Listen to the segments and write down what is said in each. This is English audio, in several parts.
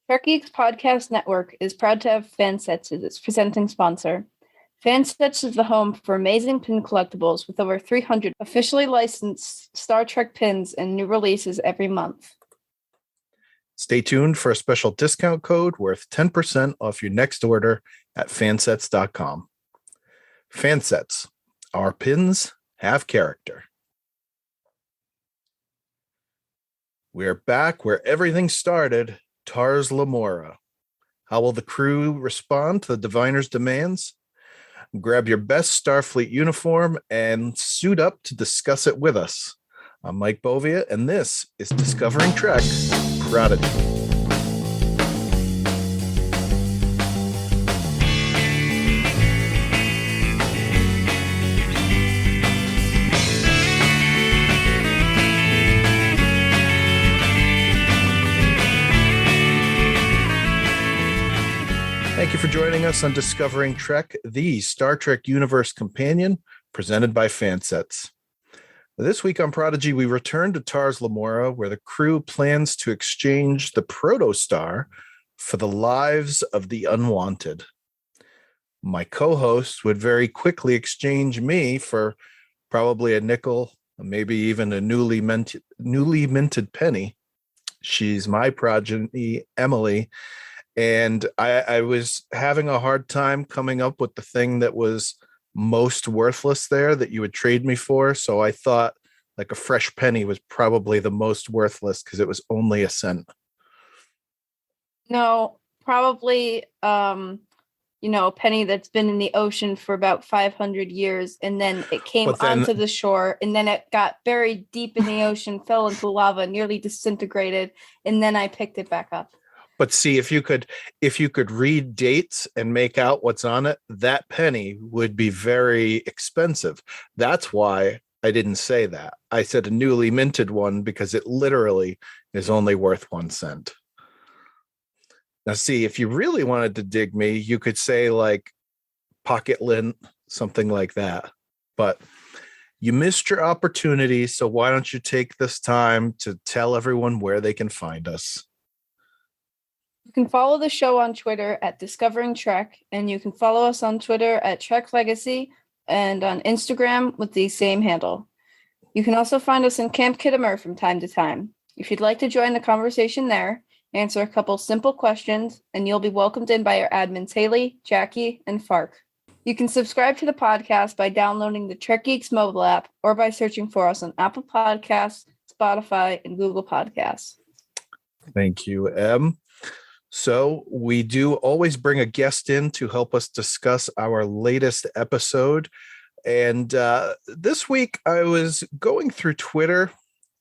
Trek Geeks Podcast Network is proud to have Fansets as its presenting sponsor. Fansets is the home for amazing pin collectibles with over 300 officially licensed Star Trek pins and new releases every month. Stay tuned for a special discount code worth 10% off your next order at fansets.com. Fansets, our pins have character. We're back where everything started, Tars Lamora. How will the crew respond to the Diviner's demands? Grab your best Starfleet uniform and suit up to discuss it with us. I'm Mike Bovia, and this is Discovering Trek Prodigy. Thank you for joining us on Discovering Trek, the Star Trek Universe Companion, presented by Fansets. This week on Prodigy, we return to Tars Lamora, where the crew plans to exchange the Protostar for the lives of the Unwanted. My co-host would very quickly exchange me for probably a nickel, maybe even a newly minted penny. She's my progeny, Emilie. And I was having a hard time coming up with the thing that was most worthless there that you would trade me for. So I thought like a fresh penny was probably the most worthless because it was only a cent. No, probably, a penny that's been in the ocean for about 500 years. And then it came onto the shore and then it got buried deep in the ocean, fell into lava, nearly disintegrated. And then I picked it back up. But see, if you could read dates and make out what's on it, that penny would be very expensive. That's why I didn't say that. I said a newly minted one because it literally is only worth 1 cent. Now, see, if you really wanted to dig me, you could say like pocket lint, something like that. But you missed your opportunity, so why don't you take this time to tell everyone where they can find us? You can follow the show on Twitter at Discovering Trek, and you can follow us on Twitter at Trek Legacy and on Instagram with the same handle. You can also find us in Camp Kittimer from time to time. If you'd like to join the conversation there, answer a couple simple questions, and you'll be welcomed in by our admins Haley, Jackie, and Fark. You can subscribe to the podcast by downloading the Trek Geeks mobile app or by searching for us on Apple Podcasts, Spotify, and Google Podcasts. Thank you, Em. So we do always bring a guest in to help us discuss our latest episode. And this week I was going through Twitter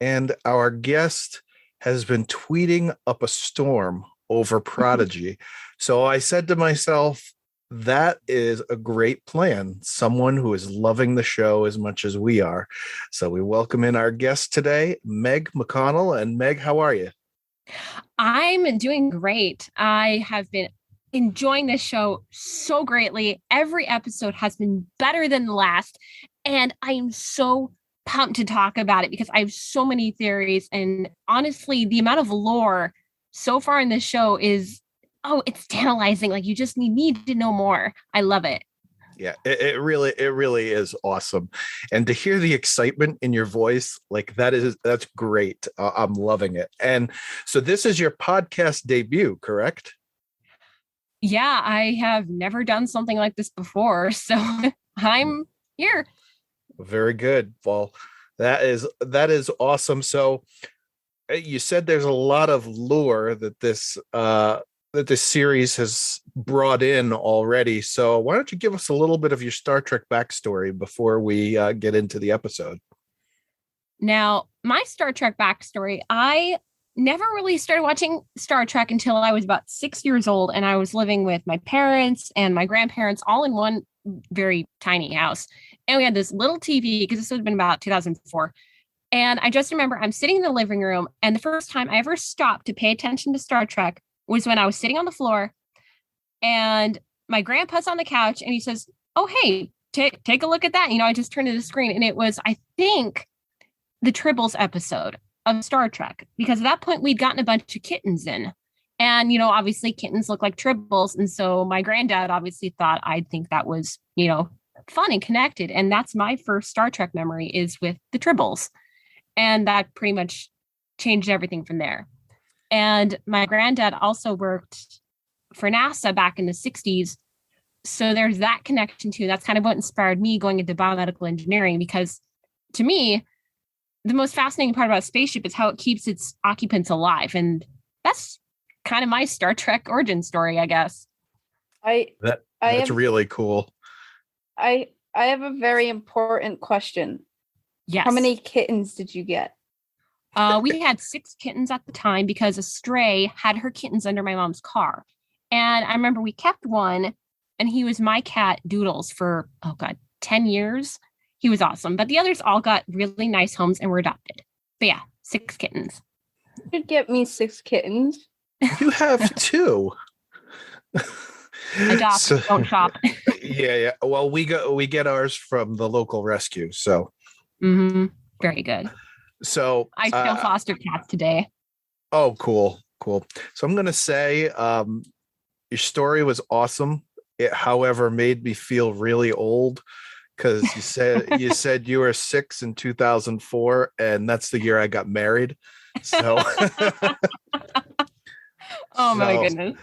and our guest has been tweeting up a storm over Prodigy. So I said to myself, that is a great plan. Someone who is loving the show as much as we are. So we welcome in our guest today, Meg MacConnell. And Meg, how are you? I'm doing great. I have been enjoying this show so greatly. Every episode has been better than the last. And I am so pumped to talk about it because I have so many theories. And honestly, the amount of lore so far in this show is, it's tantalizing. Like you just need to know more. I love it. Yeah, it really is awesome. And to hear the excitement in your voice, like that's great. I'm loving it. And so this is your podcast debut, correct? Yeah, I have never done something like this before. So I'm here. Very good. Well, that is awesome. So you said there's a lot of lore that this series has brought in already. So why don't you give us a little bit of your Star Trek backstory before we get into the episode? Now, my Star Trek backstory, I never really started watching Star Trek until I was about 6 years old, and I was living with my parents and my grandparents all in one very tiny house. And we had this little TV, because this would have been about 2004. And I just remember I'm sitting in the living room, and the first time I ever stopped to pay attention to Star Trek was when I was sitting on the floor and my grandpa's on the couch and he says, "Oh, hey, take a look at that." I just turned to the screen and it was, I think, the Tribbles episode of Star Trek, because at that point we'd gotten a bunch of kittens in And, obviously kittens look like tribbles. And so my granddad obviously thought I'd think that was, fun and connected. And that's my first Star Trek memory is with the tribbles. And that pretty much changed everything from there. And my granddad also worked for NASA back in the 60s. So there's that connection too. That's kind of what inspired me going into biomedical engineering, because to me, the most fascinating part about a spaceship is how it keeps its occupants alive. And that's kind of my Star Trek origin story, I guess. That's really cool. I have a very important question. Yes. How many kittens did you get? We had 6 kittens at the time because a stray had her kittens under my mom's car. And I remember we kept one, and he was my cat Doodles for, 10 years. He was awesome. But the others all got really nice homes and were adopted. But yeah, 6 kittens. You could get me 6 kittens. You have 2. Adopt, don't shop. Yeah. Well, we get ours from the local rescue. So Very good. So I still foster cats today. Oh, cool. So I'm gonna say your story was awesome. It, however, made me feel really old because you said you were 6 in 2004, and that's the year I got married. So my goodness.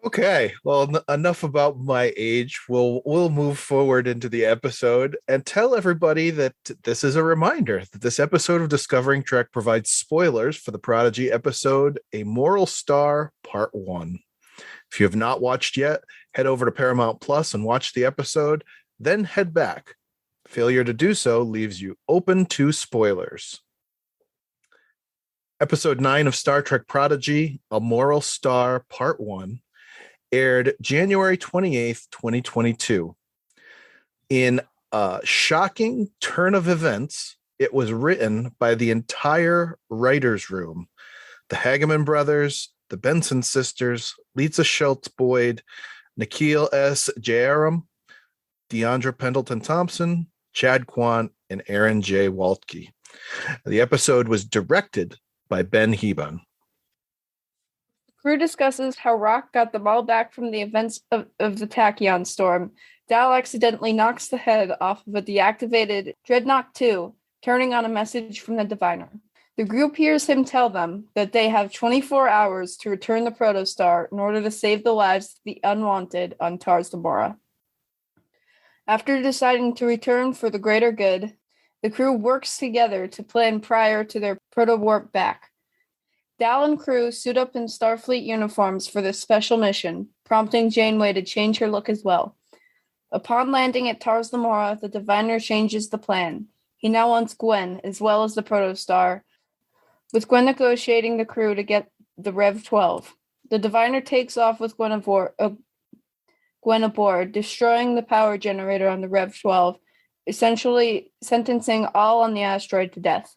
Okay, well, enough about my age. We'll move forward into the episode and tell everybody that this is a reminder that this episode of Discovering Trek provides spoilers for the Prodigy episode A Moral Star Part 1. If you have not watched yet, head over to Paramount Plus and watch the episode, then head back. Failure to do so leaves you open to spoilers. Episode 9 of Star Trek Prodigy, A Moral Star Part 1, aired January 28th, 2022. In a shocking turn of events, it was written by the entire writer's room. The Hageman brothers, the Benson sisters, Lisa Schultz Boyd, Nikhil S. Jayaram, Deandra Pendleton Thompson, Chad Quant, and Aaron J. Waltke. The episode was directed by Ben Hebon. Crew discusses how Rock got them all back from the events of the Tachyon storm. Dal accidentally knocks the head off of a deactivated Dreadnought 2, turning on a message from the Diviner. The group hears him tell them that they have 24 hours to return the Protostar in order to save the lives of the Unwanted on Tars Lamora. After deciding to return for the greater good, the crew works together to plan prior to their protowarp back. Dal and crew suit up in Starfleet uniforms for this special mission, prompting Janeway to change her look as well. Upon landing at Tars Lamora, the Diviner changes the plan. He now wants Gwyn, as well as the Protostar, with Gwyn negotiating the crew to get the Rev-12. The Diviner takes off with Gwyn aboard, destroying the power generator on the Rev-12, essentially sentencing all on the asteroid to death.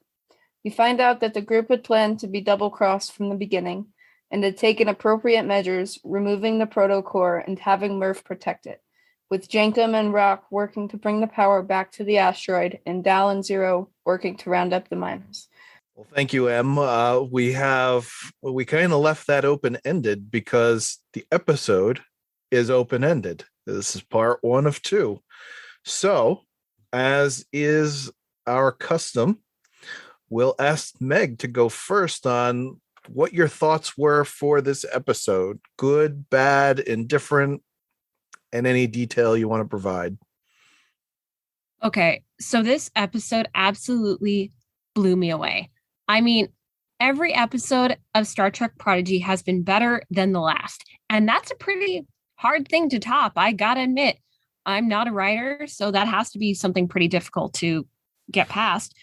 We find out that the group had planned to be double-crossed from the beginning and had taken appropriate measures, removing the protocore and having Murph protect it, with Jankum and Rock working to bring the power back to the asteroid and Dal and Zero working to round up the miners. Well, thank you, Em. We kind of left that open-ended because the episode is open-ended. This is part 1 of 2. So, as is our custom, we'll ask Meg to go first on what your thoughts were for this episode. Good, bad, indifferent, and any detail you want to provide. Okay, so this episode absolutely blew me away. I mean, every episode of Star Trek Prodigy has been better than the last. And that's a pretty hard thing to top, I gotta admit. I'm not a writer, so that has to be something pretty difficult to get past.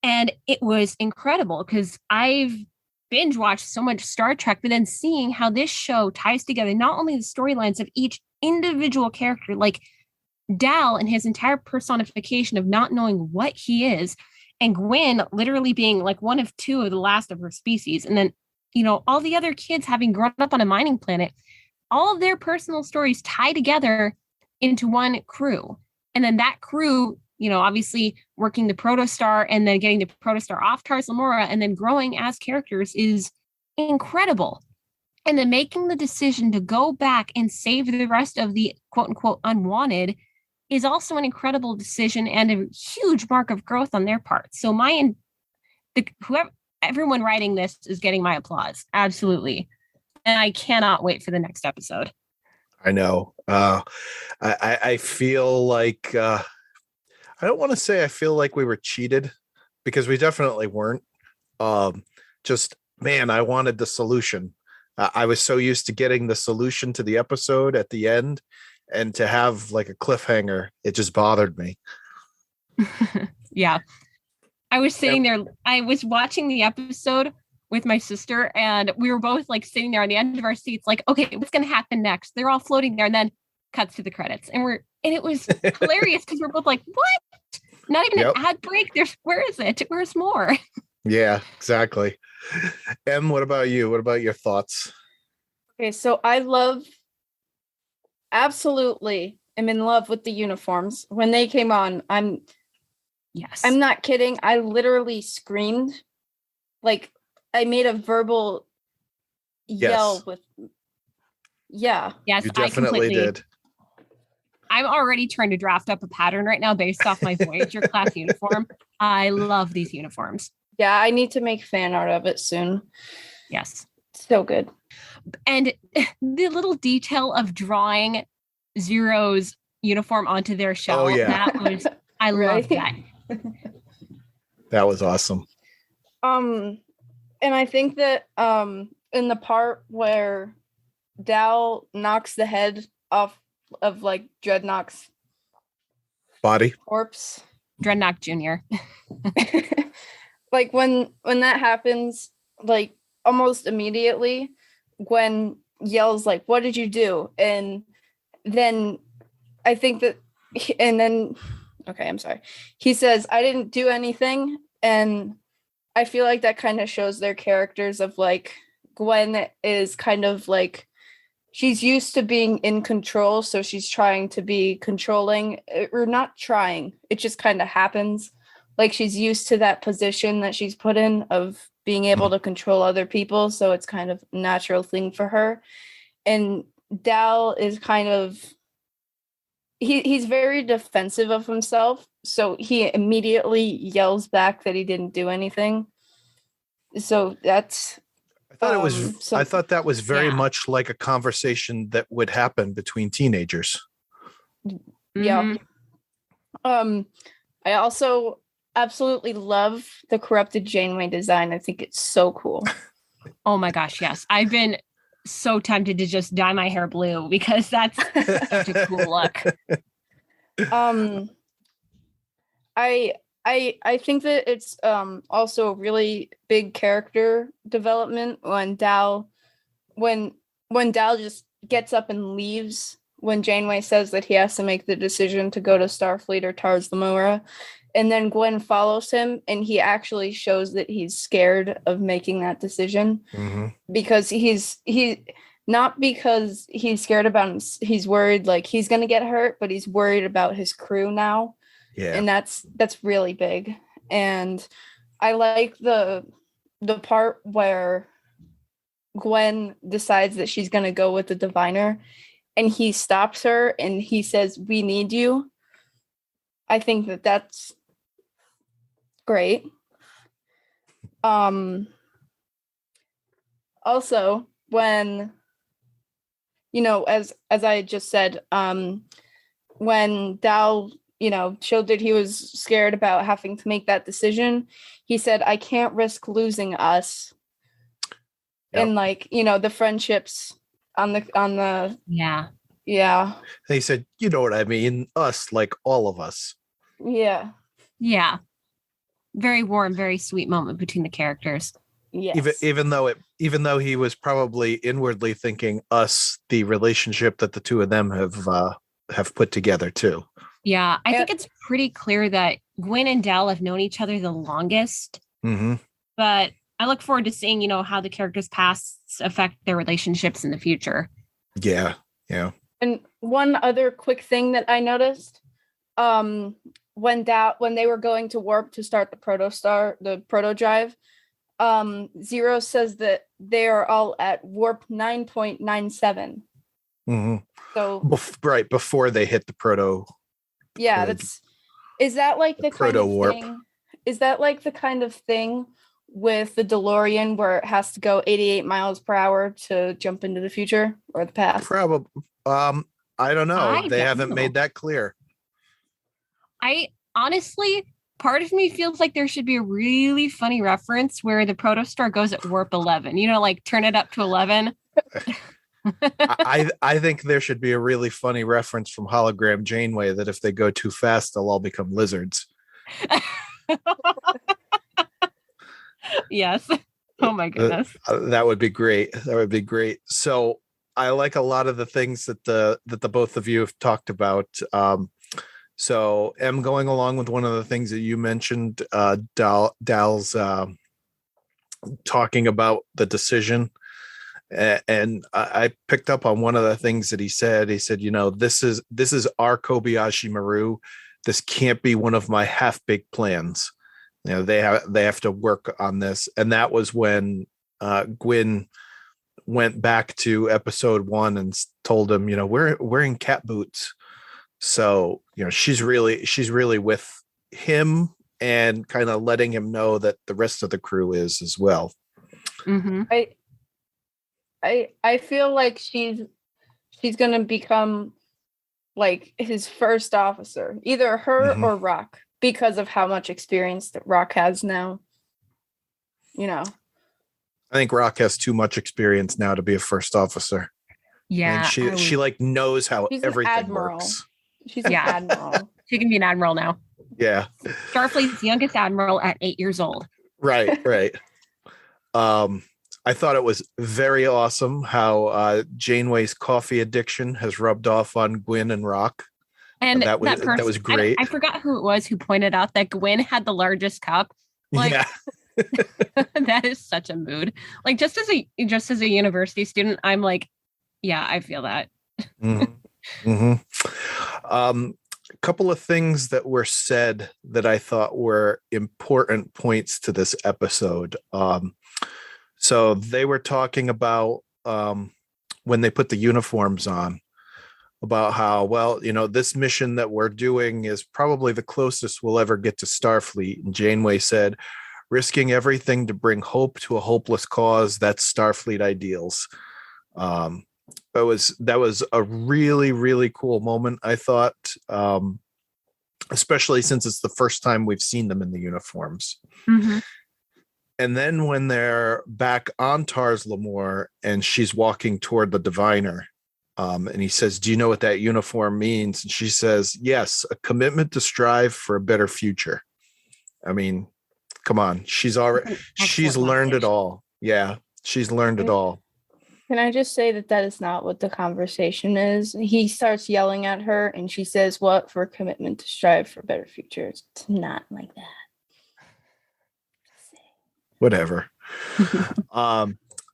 And it was incredible because I've binge watched so much Star Trek, but then seeing how this show ties together not only the storylines of each individual character, like Dal and his entire personification of not knowing what he is, and Gwyn literally being like one of 2 of the last of her species. And then, all the other kids having grown up on a mining planet, all of their personal stories tie together into one crew. And then that crew, obviously working the Protostar and then getting the Protostar off Tars Lamora and then growing as characters is incredible. And then making the decision to go back and save the rest of the quote unquote unwanted is also an incredible decision and a huge mark of growth on their part. So everyone writing this is getting my applause. Absolutely. And I cannot wait for the next episode. I know. I feel like I don't want to say I feel like we were cheated, because we definitely weren't. Just, man, I wanted the solution. I was so used to getting the solution to the episode at the end, and to have like a cliffhanger, it just bothered me. Yeah. I was sitting there. I was watching the episode with my sister, and we were both like sitting there on the end of our seats, like, okay, what's going to happen next? They're all floating there, and then cuts to the credits. And it was hilarious because we're both like, what? Not even an ad break. Where is it? Where's more? Yeah, exactly. Em, what about you? What about your thoughts? Okay, so absolutely am in love with the uniforms. When they came on, I'm not kidding. I literally screamed. Like, I made a verbal yell with, yeah. Yes, you definitely did. I'm already trying to draft up a pattern right now based off my Voyager class uniform. I love these uniforms. Yeah, I need to make fan art of it soon. Yes. So good. And the little detail of drawing Zero's uniform onto their shell. Oh, yeah. I love that. That was awesome. And I think that in the part where Dal knocks the head off of like Dreadnought's body corpse. Dreadnought Jr. Like when that happens, like almost immediately, Gwyn yells like, "What did you do?" And then I think that, okay, I'm sorry. He says, "I didn't do anything," and I feel like that kind of shows their characters of like Gwyn is kind of like she's used to being in control, so she's trying to be controlling, or not trying. It just kind of happens. Like she's used to that position that she's put in of being able to control other people, so it's kind of a natural thing for her. And Dal is kind of he's very defensive of himself, so he immediately yells back that he didn't do anything. So that's I thought that was very much like a conversation that would happen between teenagers. Yeah. I also absolutely love the corrupted Janeway design. I think it's so cool. Oh my gosh, yes. I've been so tempted to just dye my hair blue because that's such a cool look. I think that it's also a really big character development when Dal just gets up and leaves when Janeway says that he has to make the decision to go to Starfleet or Tars Lamora. And then Gwyn follows him, and he actually shows that he's scared of making that decision because he's not because he's scared about him. He's worried like he's going to get hurt, but he's worried about his crew now. Yeah. And that's really big. And I like the part where Gwyn decides that she's going to go with the diviner, and he stops her and he says, "We need you." I think that that's great. Also, when, as I just said, when Dal, showed that he was scared about having to make that decision, he said, "I can't risk losing us." Yep. And the friendships on the yeah. They said, "You know what I mean? Us, like all of us." Yeah. Yeah. Very warm, very sweet moment between the characters. Yes. Even though he was probably inwardly thinking us, the relationship that the two of them have put together too. Yeah, I think it's pretty clear that Gwyn and Dal have known each other the longest. Mm-hmm. But I look forward to seeing, how the characters' pasts affect their relationships in the future. Yeah, yeah. And one other quick thing that I noticed, when they were going to warp to start the Protostar, the proto drive, Zero says that they are all at warp 9.97. Mm-hmm. So right before they hit the yeah, is that like the kind of protowarp thing? Is that like the kind of thing with the DeLorean where it has to go 88 miles per hour to jump into the future or the past? Probably. I don't know. They don't haven't know. made that clear. I honestly, part of me feels like there should be a really funny reference where the Protostar goes at warp 11. You know, like turn it up to 11. I think there should be a really funny reference from Hologram Janeway that if they go too fast, they'll all become lizards. Yes. Oh my goodness. That would be great. That would be great. So I like a lot of the things that the both of you have talked about. So I'm going along with one of the things that you mentioned, Dal's talking about the decision. And I picked up on one of the things that he said. He said, you know, this is our Kobayashi Maru. This can't be one of my half-baked plans. You know, they have to work on this. And that was when Gwyn went back to episode 1 and told him, you know, we're wearing cat boots. So, you know, she's really with him and kind of letting him know that the rest of the crew is as well. Mm-hmm. I feel like she's going to become like his first officer, either her or Rock, because of how much experience that Rock has now. You know, I think Rock has too much experience now to be a first officer. Yeah, and she like knows how everything works. She's an admiral. She can be an admiral now. Yeah, Starfleet's youngest admiral at 8 years old. Right. I thought it was very awesome how Janeway's coffee addiction has rubbed off on Gwyn and Rock. And that was great. I forgot who it was who pointed out that Gwyn had the largest cup. Like, yeah. That is such a mood. Like just as a university student, I'm like, yeah, I feel that. A couple of things that were said that I thought were important points to this episode. So they were talking about when they put the uniforms on, about how, well, you know, this mission that we're doing is probably the closest we'll ever get to Starfleet. And Janeway said, risking everything to bring hope to a hopeless cause, that's Starfleet ideals. That was a really, really cool moment, I thought, especially since it's the first time we've seen them in the uniforms. Mm-hmm. And then when they're back on Tars Lamora and she's walking toward the diviner, and he says, do you know what that uniform means? And she says, yes, a commitment to strive for a better future. I mean, come on. She's learned it all. Yeah, she's learned it all. Can I just say that is not what the conversation is? He starts yelling at her and she says, what, for a commitment to strive for a better future? It's not like that. Whatever.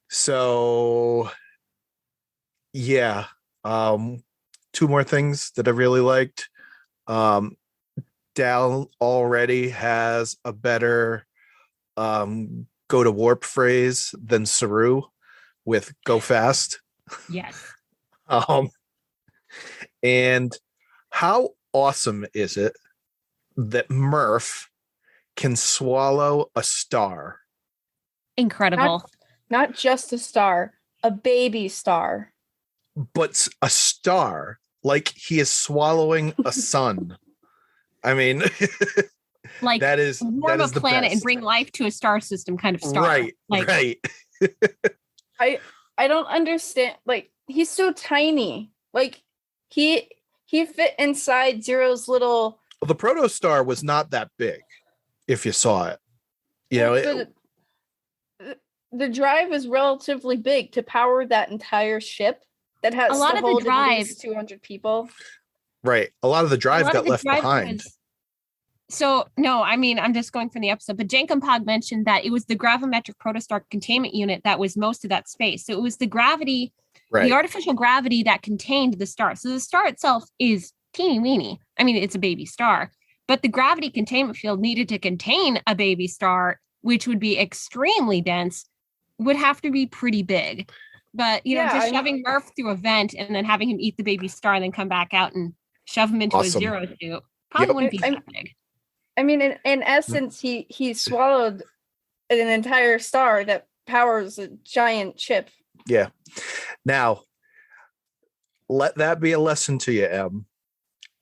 So yeah. Two more things that I really liked. Dal already has a better go to warp phrase than Saru with go fast. Yes. And how awesome is it that Murph can swallow a star? Incredible. Not just a star, a baby star. But a star, like he is swallowing a sun. I mean, like that is warm a planet and bring life to a star system kind of star. Right, like, right. I don't understand. Like, he's so tiny. Like, he fit inside Zero's little. Well, the Protostar was not that big. If you saw it, you know, the drive is relatively big to power that entire ship that has a lot of the drive, at least 200 people. Right. A lot of the drive got left behind. So, no, I mean, I'm just going from the episode, but Jankum Pog mentioned that it was the gravimetric protostar containment unit that was most of that space. So it was the gravity, the artificial gravity that contained the star. So the star itself is teeny weeny. I mean, it's a baby star, but the gravity containment field needed to contain a baby star which would be extremely dense, would have to be pretty big. But, just shoving Murph through a vent and then having him eat the baby star and then come back out and shove him into a zero suit probably wouldn't be that big. I mean, in essence, he swallowed an entire star that powers a giant chip. Yeah. Now, let that be a lesson to you, Em,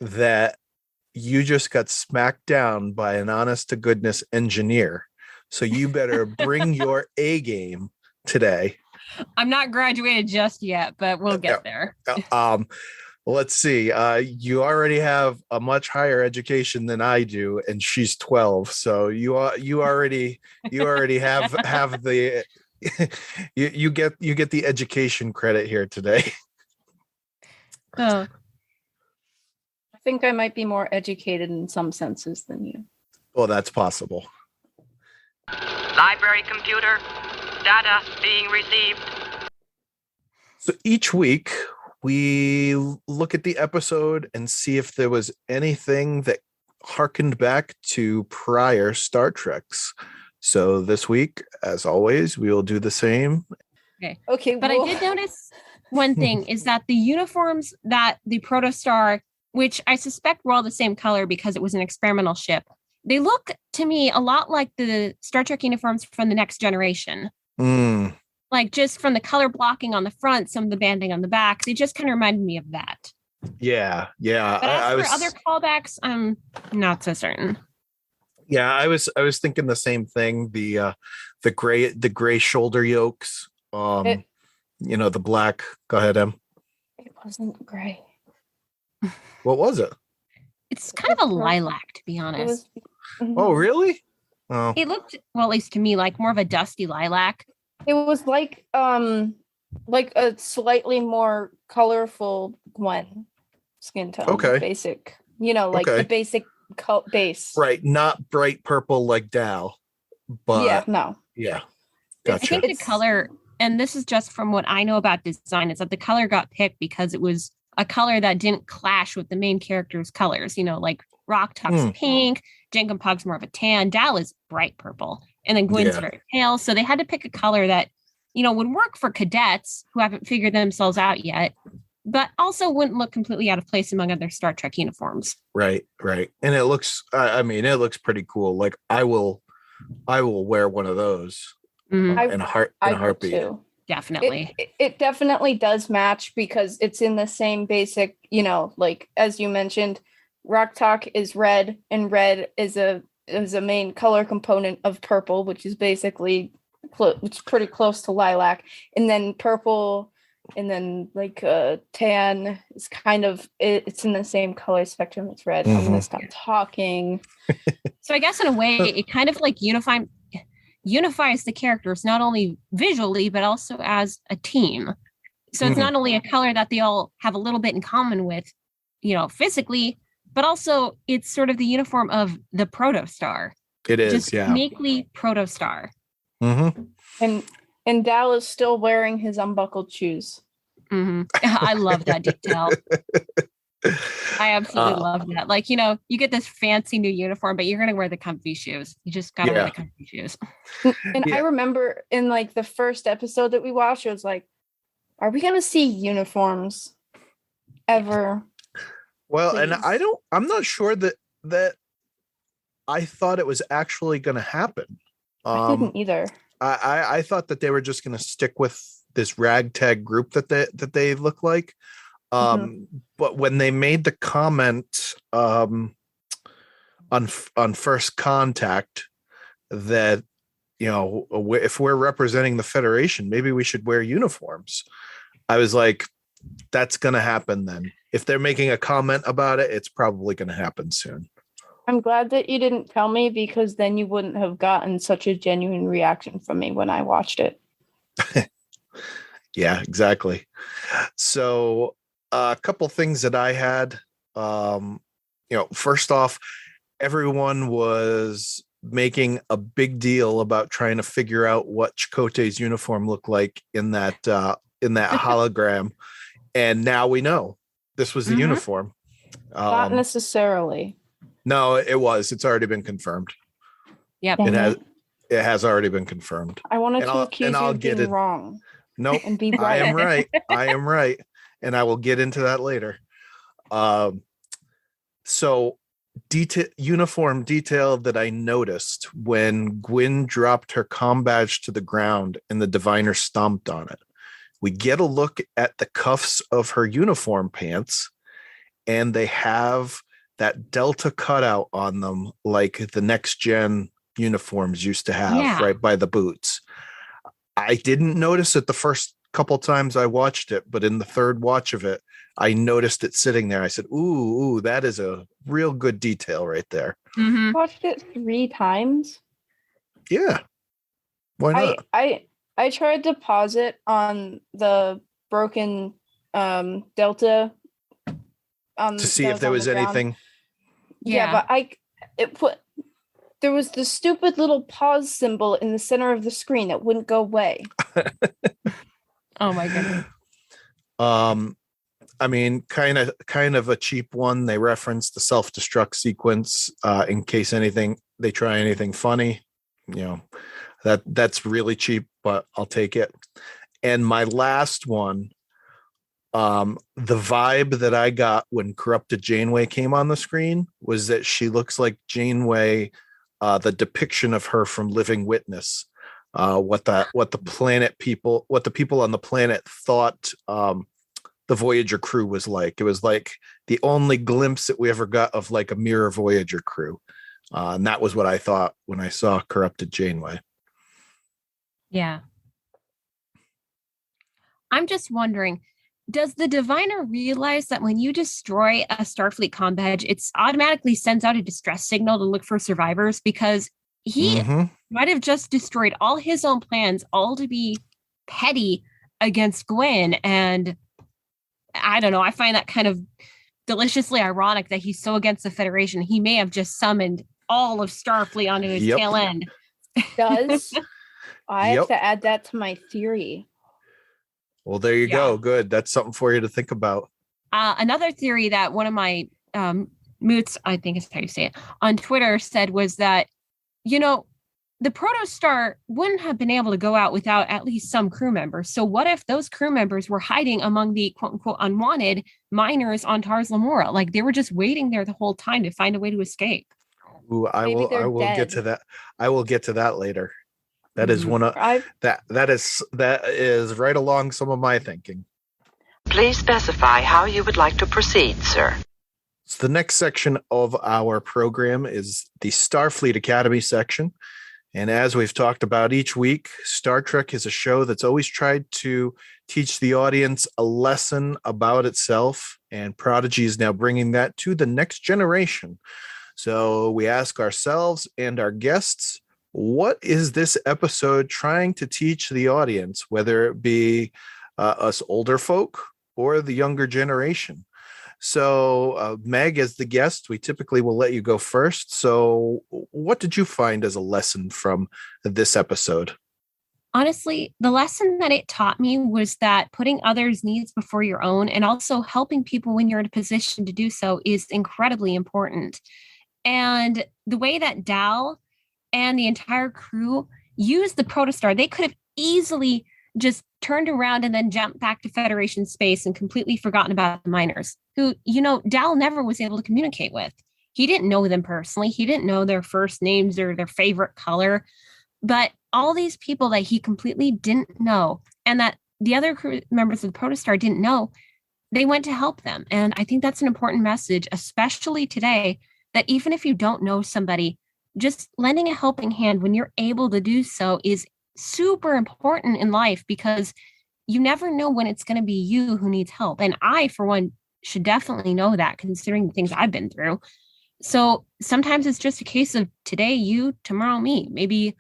that you just got smacked down by an honest to goodness engineer. So you better bring your A game today. I'm not graduated just yet, but we'll get there. Let's see. You already have a much higher education than I do, and she's 12. So you already have the you get the education credit here today. Oh. I think I might be more educated in some senses than you. Well, that's possible. Library computer, data being received. So each week we look at the episode and see if there was anything that harkened back to prior Star Treks. So this week, as always, we will do the same. Okay. But I did notice one thing is that the uniforms that the Protostar, which I suspect were all the same color because it was an experimental ship, they look to me a lot like the Star Trek uniforms from the Next Generation. Like just from the color blocking on the front, some of the banding on the back, they just kind of reminded me of that. Yeah. But as for other callbacks, I'm not so certain. Yeah, I was thinking the same thing. The gray shoulder yokes. The black. Go ahead, Em. It wasn't gray. What was it? It's kind of a lilac, to be honest. Oh, really? Oh. It looked, well, at least to me, like more of a dusty lilac. It was like a slightly more colorful Gwyn skin tone. Okay. Basic, the basic base. Right, not bright purple like Dow, but yeah. Gotcha. I think the color, and this is just from what I know about design, is that the color got picked because it was a color that didn't clash with the main character's colors. Like Rock Talk's pink, Jenkin Pug's more of a tan, Dal is bright purple, and then Gwyn's very pale. So they had to pick a color that, would work for cadets who haven't figured themselves out yet, but also wouldn't look completely out of place among other Star Trek uniforms. Right. And it looks, it looks pretty cool. Like I will wear one of those in a heartbeat. Too. Definitely. It definitely does match because it's in the same basic, like as you mentioned, Rock Talk is red, and red is a main color component of purple, which is basically it's pretty close to lilac, and then purple, and then like tan is kind of it's in the same color spectrum as red. I'm gonna stop talking. So I guess in a way it kind of like unifies the characters not only visually but also as a team. So it's not only a color that they all have a little bit in common with, physically, but also it's sort of the uniform of the Protostar. It is, just uniquely Protostar. And Dal is still wearing his unbuckled shoes. I love that detail. I absolutely love that. Like, you get this fancy new uniform, but you're going to wear the comfy shoes. You just got to wear the comfy shoes. And I remember in like the first episode that we watched, it was like, are we going to see uniforms ever? Well, Please. and I'm not sure that I thought it was actually going to happen. I didn't either. I thought that they were just going to stick with this ragtag group that they look like. But when they made the comment on First Contact that, if we're representing the Federation, maybe we should wear uniforms, I was like, that's going to happen then. If they're making a comment about it, it's probably going to happen soon. I'm glad that you didn't tell me, because then you wouldn't have gotten such a genuine reaction from me when I watched it. Yeah, exactly. So a couple things that I had, first off, everyone was making a big deal about trying to figure out what Chakotay's uniform looked like in that hologram. And now we know this was the uniform. Not necessarily. No, it's already been confirmed. Yep. It has already been confirmed. I wanted And to accuse you of being wrong. Nope. And be I am right. right. I am right. And I will get into that later. So uniform detail that I noticed when Gwyn dropped her comm badge to the ground and the diviner stomped on it. We get a look at the cuffs of her uniform pants, and they have that Delta cutout on them like the next gen uniforms used to have, right by the boots. I didn't notice it the first couple times I watched it, but in the third watch of it, I noticed it sitting there. I said, ooh, that is a real good detail right there. Mm-hmm. Watched it 3 times. Yeah. Why not? I tried to pause it on the broken Delta to see if there was anything. Yeah, but there was the stupid little pause symbol in the center of the screen that wouldn't go away. Oh my goodness. I mean, kind of a cheap one. They reference the self-destruct sequence in case they try anything funny. That's really cheap, but I'll take it. And my last one, the vibe that I got when Corrupted Janeway came on the screen was that she looks like Janeway, the depiction of her from Living Witness. What the people on the planet thought the Voyager crew was like. It was like the only glimpse that we ever got of like a mirror Voyager crew. And that was what I thought when I saw Corrupted Janeway. Yeah. I'm just wondering, does the diviner realize that when you destroy a Starfleet comm badge, it automatically sends out a distress signal to look for survivors? Because he might have just destroyed all his own plans, all to be petty against Gwyn. And I don't know, I find that kind of deliciously ironic that he's so against the Federation. He may have just summoned all of Starfleet onto his tail end. I have to add that to my theory. Well, there you go. Good. That's something for you to think about. Another theory that one of my moots, I think is how you say it, on Twitter said was that, the Protostar wouldn't have been able to go out without at least some crew members. So what if those crew members were hiding among the quote unquote unwanted miners on Tars Lamora? Like they were just waiting there the whole time to find a way to escape. Ooh, I will get to that. I will get to that later. That is one of that is right along some of my thinking. Please specify how you would like to proceed, sir. So the next section of our program is the Starfleet Academy section. And as we've talked about each week, Star Trek is a show that's always tried to teach the audience a lesson about itself. And Prodigy is now bringing that to the next generation. So we ask ourselves and our guests, what is this episode trying to teach the audience, whether it be us older folk or the younger generation? So Meg, as the guest, we typically will let you go first. So what did you find as a lesson from this episode? Honestly, the lesson that it taught me was that putting others' needs before your own and also helping people when you're in a position to do so is incredibly important. And the way that Dal and the entire crew used the Protostar, they could have easily just turned around and then jumped back to Federation space and completely forgotten about the miners who, Dal never was able to communicate with. He didn't know them personally. He didn't know their first names or their favorite color. But all these people that he completely didn't know and that the other crew members of the Protostar didn't know, they went to help them. And I think that's an important message, especially today, that even if you don't know somebody, just lending a helping hand when you're able to do so is super important in life, because you never know when it's going to be you who needs help. And I, for one, should definitely know that, considering the things I've been through. So sometimes it's just a case of today you, tomorrow me. Maybe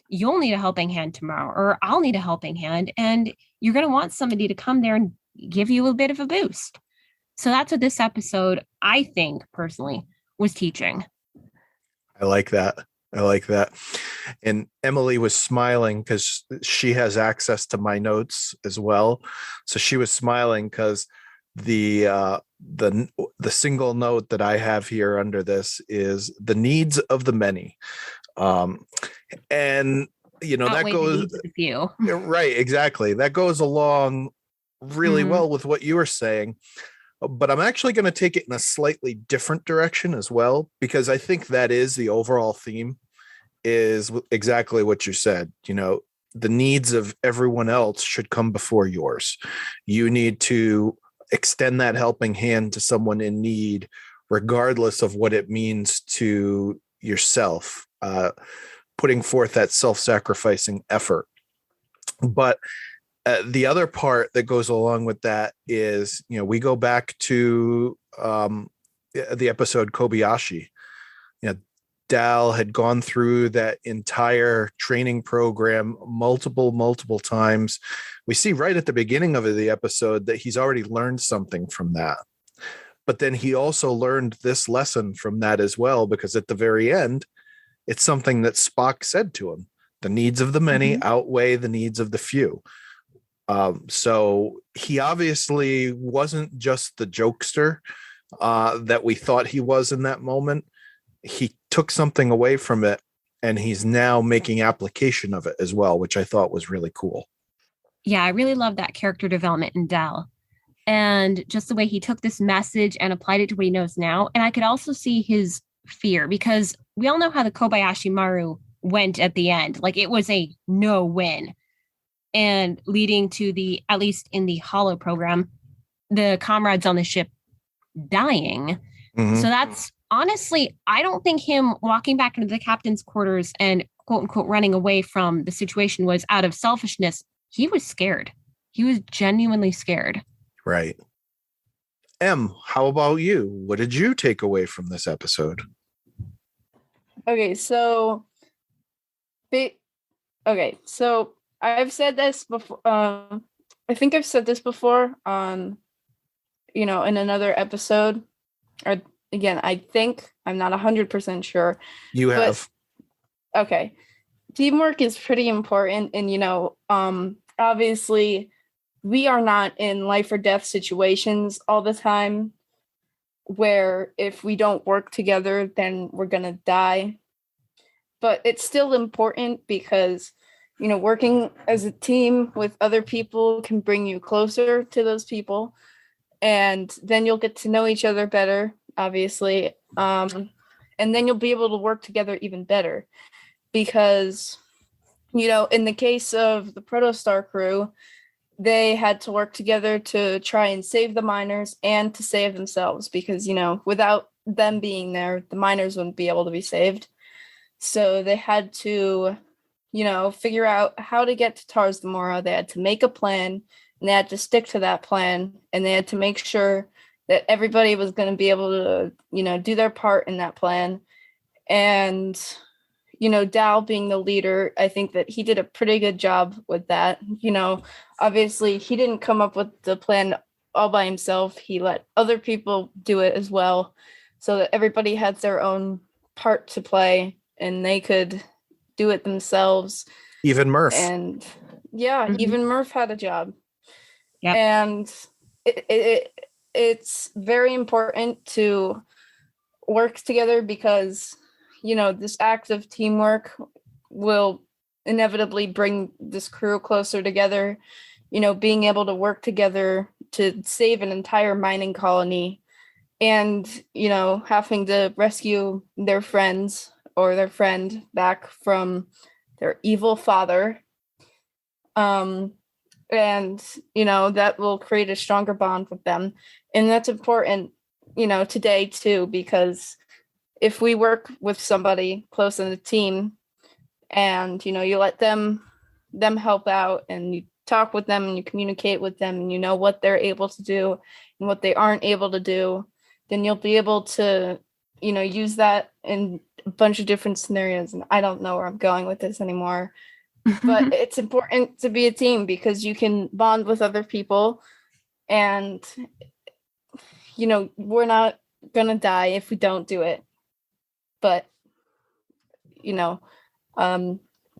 you'll need a helping hand tomorrow, or I'll need a helping hand, and you're going to want somebody to come there and give you a bit of a boost. So that's what this episode, I think, personally, was teaching. I like that. And Emilie was smiling because she has access to my notes as well. So she was smiling because the single note that I have here under this is the needs of the many. And, that Outweigh the goes needs of the few. right. Exactly. That goes along really well with what you were saying. But I'm actually going to take it in a slightly different direction as well, because I think that is the overall theme, is exactly what you said. The needs of everyone else should come before yours. You need to extend that helping hand to someone in need, regardless of what it means to yourself, putting forth that self-sacrificing effort. But the other part that goes along with that is, we go back to the episode Kobayashi. Dal had gone through that entire training program multiple times. We see right at the beginning of the episode that he's already learned something from that. But then he also learned this lesson from that as well, because at the very end, it's something that Spock said to him. The needs of the many outweigh the needs of the few. So he obviously wasn't just the jokester that we thought he was in that moment. He took something away from it, and he's now making application of it as well, which I thought was really cool. Yeah, I really love that character development in Dal, and just the way he took this message and applied it to what he knows now. And I could also see his fear, because we all know how the Kobayashi Maru went at the end. Like, it was a no win, and leading to at least in the Hollow program, the comrades on the ship dying. So that's honestly, I don't think him walking back into the captain's quarters and quote unquote running away from the situation was out of selfishness. He was scared. He was genuinely scared. Right. Em, how about you? What did you take away from this episode? Okay, so I've said this before. I think I've said this before on, in another episode. Or again, I think, I'm not 100% sure. You have. Okay. Teamwork is pretty important. And, obviously, we are not in life or death situations all the time where if we don't work together, then we're going to die. But it's still important because, working as a team with other people can bring you closer to those people. And then you'll get to know each other better, obviously. And then you'll be able to work together even better. Because, in the case of the Protostar crew, they had to work together to try and save the miners and to save themselves. Because, without them being there, the miners wouldn't be able to be saved. So they had to, figure out how to get to Tars Lamora. They had to make a plan, and they had to stick to that plan, and they had to make sure that everybody was going to be able to, do their part in that plan. And, Dal being the leader, I think that he did a pretty good job with that. Obviously he didn't come up with the plan all by himself. He let other people do it as well, so that everybody had their own part to play and they could do it themselves. Even Murph. And even Murph had a job. Yep. And it's very important to work together because, this act of teamwork will inevitably bring this crew closer together. Being able to work together to save an entire mining colony and, having to rescue their friends or their friend back from their evil father. And, that will create a stronger bond with them. And that's important, today too, because if we work with somebody close in the team and, you let them help out and you talk with them and you communicate with them and you know what they're able to do and what they aren't able to do, then you'll be able to, use that in a bunch of different scenarios. And I don't know where I'm going with this anymore. But it's important to be a team because you can bond with other people and, we're not going to die if we don't do it. But,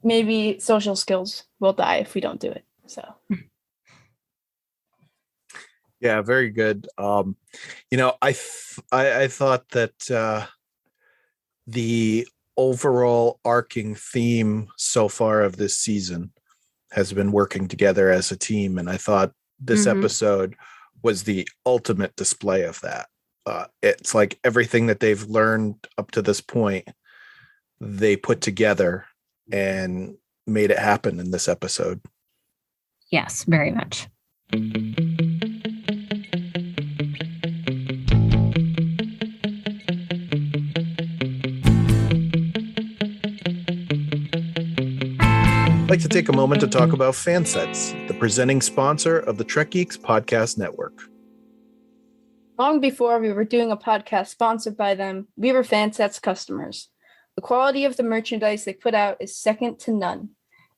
maybe social skills will die if we don't do it. So. Yeah, very good. I thought that the overall arcing theme so far of this season has been working together as a team. And I thought this episode was the ultimate display of that. It's like everything that they've learned up to this point, they put together and made it happen in this episode. Yes, very much. I'd like to take a moment to talk about Fansets, the presenting sponsor of the Trek Geeks Podcast Network. Long before we were doing a podcast sponsored by them, we were Fansets customers. The quality of the merchandise they put out is second to none.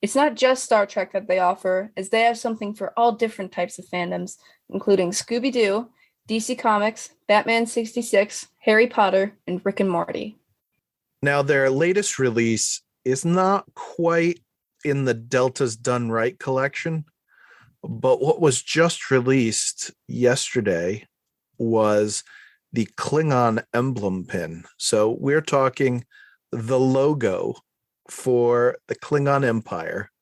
It's not just Star Trek that they offer, as they have something for all different types of fandoms, including Scooby-Doo, DC Comics, Batman 66, Harry Potter, and Rick and Morty. Now, their latest release is not quite in the Delta's Done Right collection, but what was just released yesterday was the Klingon Emblem Pin. So we're talking the logo for the Klingon Empire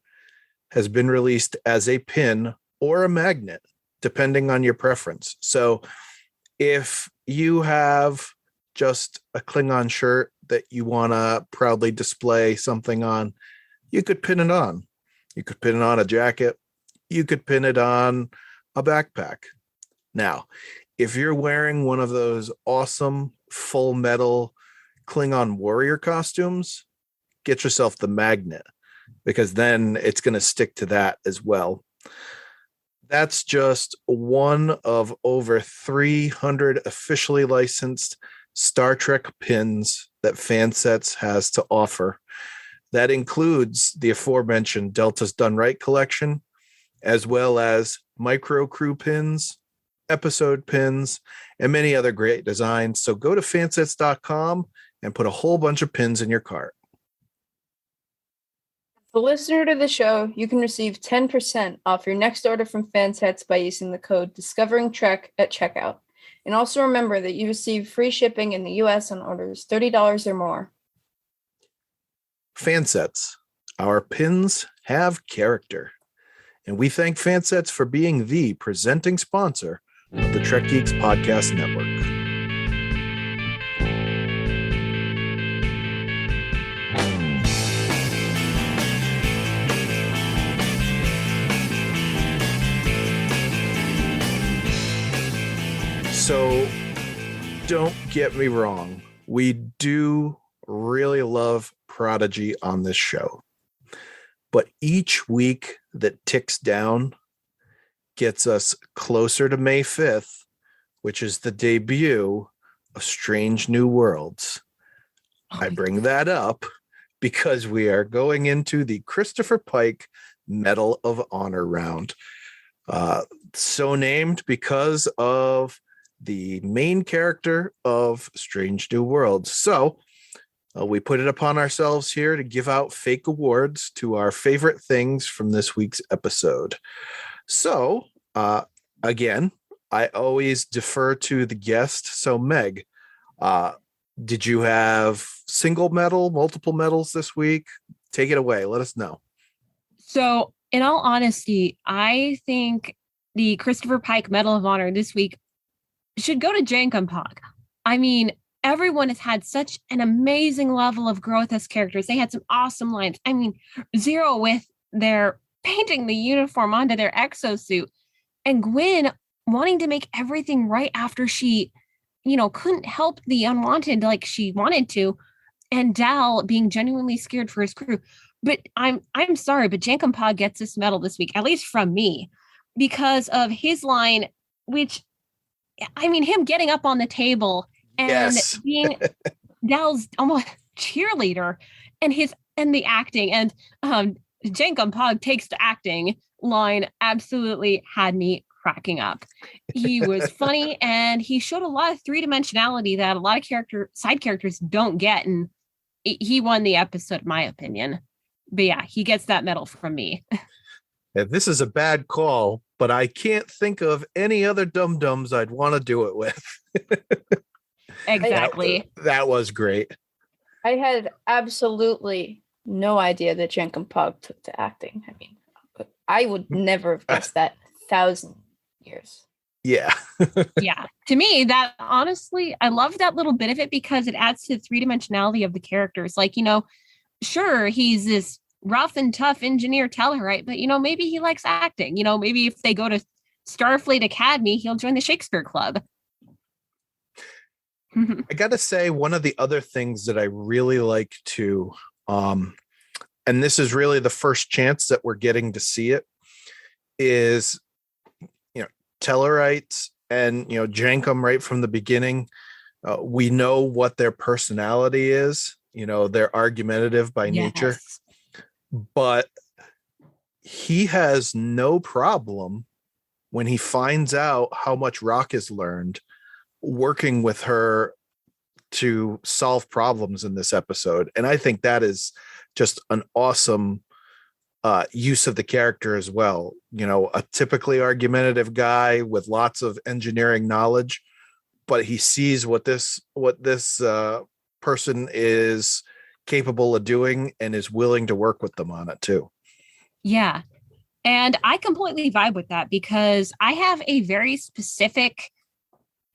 has been released as a pin or a magnet, depending on your preference. So if you have just a Klingon shirt that you want to proudly display something on, you could pin it on. You could pin it on a jacket. You could pin it on a backpack. Now, if you're wearing one of those awesome full metal Klingon warrior costumes, get yourself the magnet, because then it's going to stick to that as well. That's just one of over 300 officially licensed Star Trek pins that Fansets has to offer. That includes the aforementioned Delta's Done Right collection, as well as micro crew pins, episode pins, and many other great designs. So go to fansets.com and put a whole bunch of pins in your cart. As a listener to the show, you can receive 10% off your next order from Fansets by using the code Discovering Trek at checkout. And also remember that you receive free shipping in the U.S. on orders $30 or more. Fansets. Our pins have character. And we thank Fansets for being the presenting sponsor of the Trek Geeks Podcast Network. So don't get me wrong. We do really love Prodigy on this show. But each week that ticks down gets us closer to May 5th, which is the debut of Strange New Worlds. I bring that up because we are going into the Christopher Pike Medal of Honor round. So named because of the main character of Strange New Worlds. So we put it upon ourselves here to give out fake awards to our favorite things from this week's episode. So, again, I always defer to the guest. So, Meg, did you have single medal, multiple medals this week? Take it away. Let us know. So, in all honesty, I think the Christopher Pike Medal of Honor this week should go to Jankum Pog. I mean, everyone has had such an amazing level of growth as characters. They had some awesome lines. I mean, Zero with their painting the uniform onto their exosuit, and Gwyn wanting to make everything right after she, couldn't help the Unwanted like she wanted to, and Dal being genuinely scared for his crew. But I'm sorry, but Jankum Pog gets this medal this week, at least from me, because of his line, which, I mean, him getting up on the table and being Dal's almost cheerleader, and the acting, and Jankum Pog takes the acting line absolutely had me cracking up. He was funny, and he showed a lot of three-dimensionality that a lot of side characters don't get, and he won the episode, in my opinion. But yeah, he gets that medal from me. This is a bad call, but I can't think of any other dum-dums I'd want to do it with. Exactly. That was great. I had absolutely no idea that Jenkin Pog took to acting. I mean, I would never have guessed that 1,000 years. Yeah. Yeah. To me, that honestly, I love that little bit of it because it adds to the three-dimensionality of the characters. Like, sure, he's this rough and tough engineer Tellarite, but maybe he likes acting. Maybe if they go to Starfleet Academy, he'll join the Shakespeare Club. I gotta say, one of the other things that I really like to, and this is really the first chance that we're getting to see it, is Tellarites and Jankum right from the beginning. We know what their personality is. They're argumentative by nature, but he has no problem when he finds out how much Rock has learned working with her to solve problems in this episode. And I think that is just an awesome use of the character as well. A typically argumentative guy with lots of engineering knowledge, but he sees what this person is capable of doing and is willing to work with them on it too. Yeah. And I completely vibe with that because I have a very specific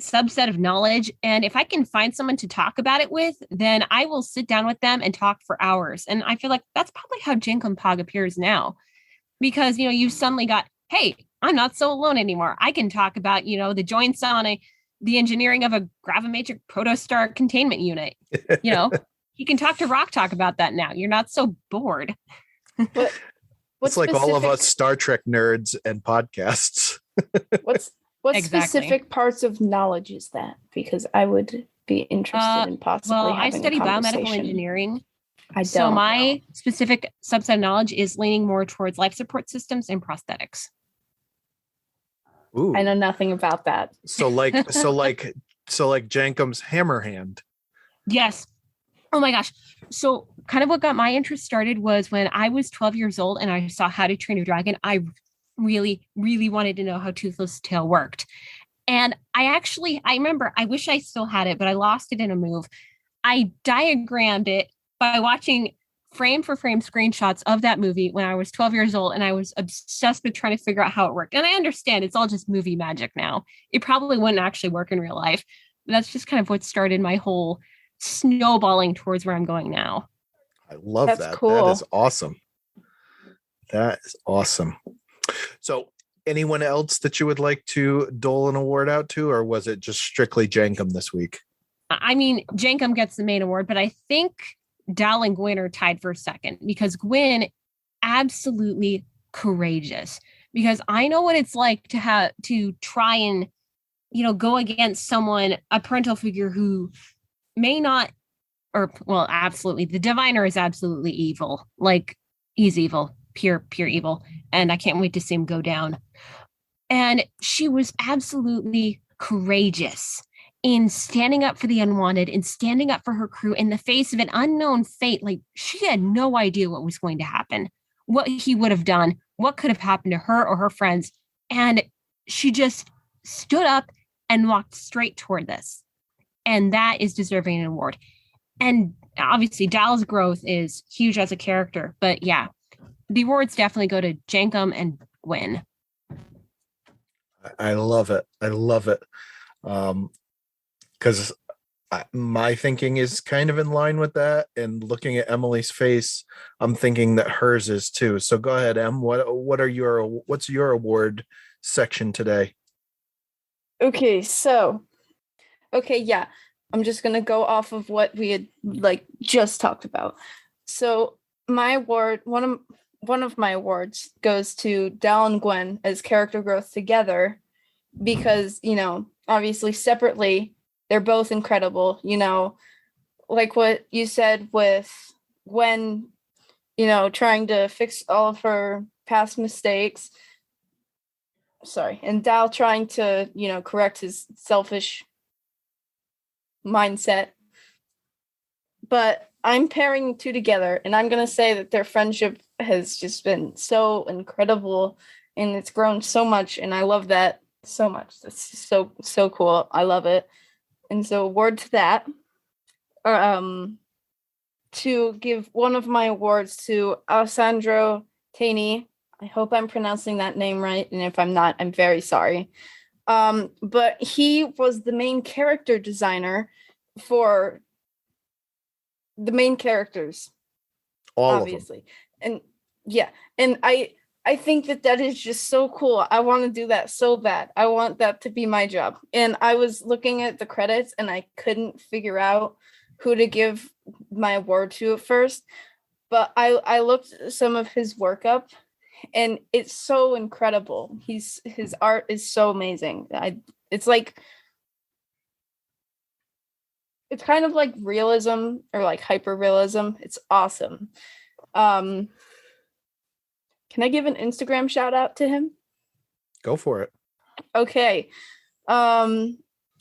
subset of knowledge. And if I can find someone to talk about it with, then I will sit down with them and talk for hours. And I feel like that's probably how Jankum Pog appears now. Because, you've suddenly got, hey, I'm not so alone anymore. I can talk about, the joints on the engineering of a gravimetric protostar containment unit. You can talk to Rock Talk about that now. You're not so bored. It's like all of us Star Trek nerds and podcasts. What exactly. specific parts of knowledge is that? Because I would be interested in possibly having I study a biomedical engineering. I don't. So my specific subset of knowledge is leaning more towards life support systems and prosthetics. Ooh. I know nothing about that. So like Jankum's hammer hand. Yes. Oh my gosh. So kind of what got my interest started was when I was 12 years old and I saw How to Train Your Dragon. I really, really wanted to know how Toothless Tail worked. And I remember, I wish I still had it, but I lost it in a move. I diagrammed it by watching frame for frame screenshots of that movie when I was 12 years old. And I was obsessed with trying to figure out how it worked. And I understand it's all just movie magic now. It probably wouldn't actually work in real life. But that's just kind of what started my whole snowballing towards where I'm going now. I love That's that. cool. That is awesome. That is awesome. So anyone else that you would like to dole an award out to, or was it just strictly Jankum this week? I mean, Jankum gets the main award, but I think Dal and Gwyn are tied for second because Gwyn absolutely courageous, because I know what it's like to try and, go against someone, a parental figure who may not, absolutely. The diviner is absolutely evil. Like he's evil, pure evil. And I can't wait to see him go down. And she was absolutely courageous in standing up for the unwanted and standing up for her crew in the face of an unknown fate. Like she had no idea what was going to happen, what he would have done, what could have happened to her or her friends. And she just stood up and walked straight toward this. And that is deserving an award. And obviously Dal's growth is huge as a character, but yeah, the awards definitely go to Jankum and Gwyn. I love it. I love it. Because my thinking is kind of in line with that. And looking at Emily's face, I'm thinking that hers is too. So go ahead, Em. What's your award section today? Okay, yeah. I'm just gonna go off of what we had just talked about. So my award, one of my awards goes to Dal and Gwyn as character growth together, because obviously separately they're both incredible. Like what you said with Gwyn, trying to fix all of her past mistakes. Sorry, and Dal trying to correct his selfish mindset. But I'm pairing the two together, and I'm going to say that their friendship has just been so incredible, and it's grown so much, and I love that so much. That's so cool. I love it. And so award to that. to give one of my awards to Alessandro Taney. I hope I'm pronouncing that name right, and if I'm not, I'm very sorry. But he was the main character designer for the main characters, All obviously. of them. And yeah, and I think that is just so cool. I want to do that so bad. I want that to be my job. And I was looking at the credits and I couldn't figure out who to give my award to at first. But I looked some of his work up and it's so incredible. His art is so amazing. It's kind of like realism or like hyper realism. It's awesome. Can I give an Instagram shout out to him? Go for it. Okay.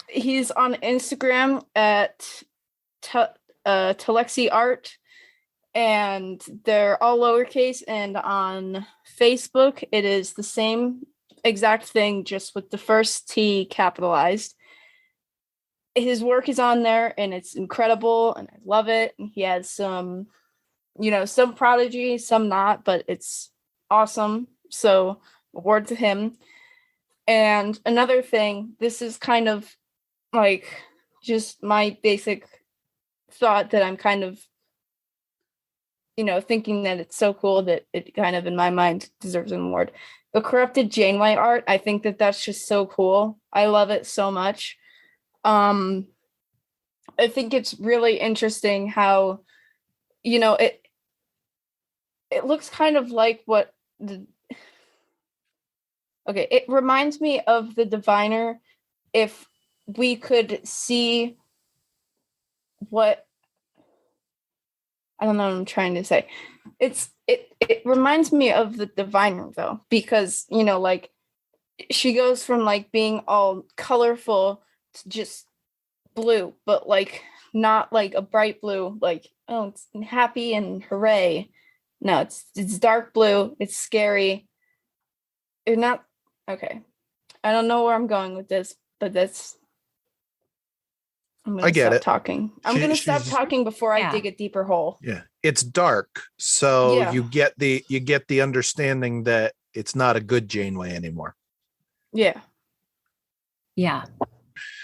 He's on Instagram at Telexi Art, and they're all lowercase, and on Facebook it is the same exact thing, just with the first T capitalized. His work is on there and it's incredible and I love it. And he has some Prodigy, some not, but it's awesome. So award to him. And another thing, this is kind of like just my basic thought that I'm kind of, thinking that it's so cool that it kind of in my mind deserves an award. The corrupted Janeway art, I think that's just so cool. I love it so much. I think it's really interesting how, it looks kind of like it reminds me of the Diviner if we could see what, I don't know what I'm trying to say. It reminds me of the Diviner though, because, like she goes from like being all colorful to just blue, but like not like a bright blue, like, oh, it's happy and hooray. No, it's dark blue. It's scary. It's not okay. I don't know where I'm going with this, but I'm gonna stop talking. I'm gonna stop talking before I dig a deeper hole. Yeah, it's dark, so Yeah. you get the understanding that it's not a good Janeway anymore. Yeah. Yeah.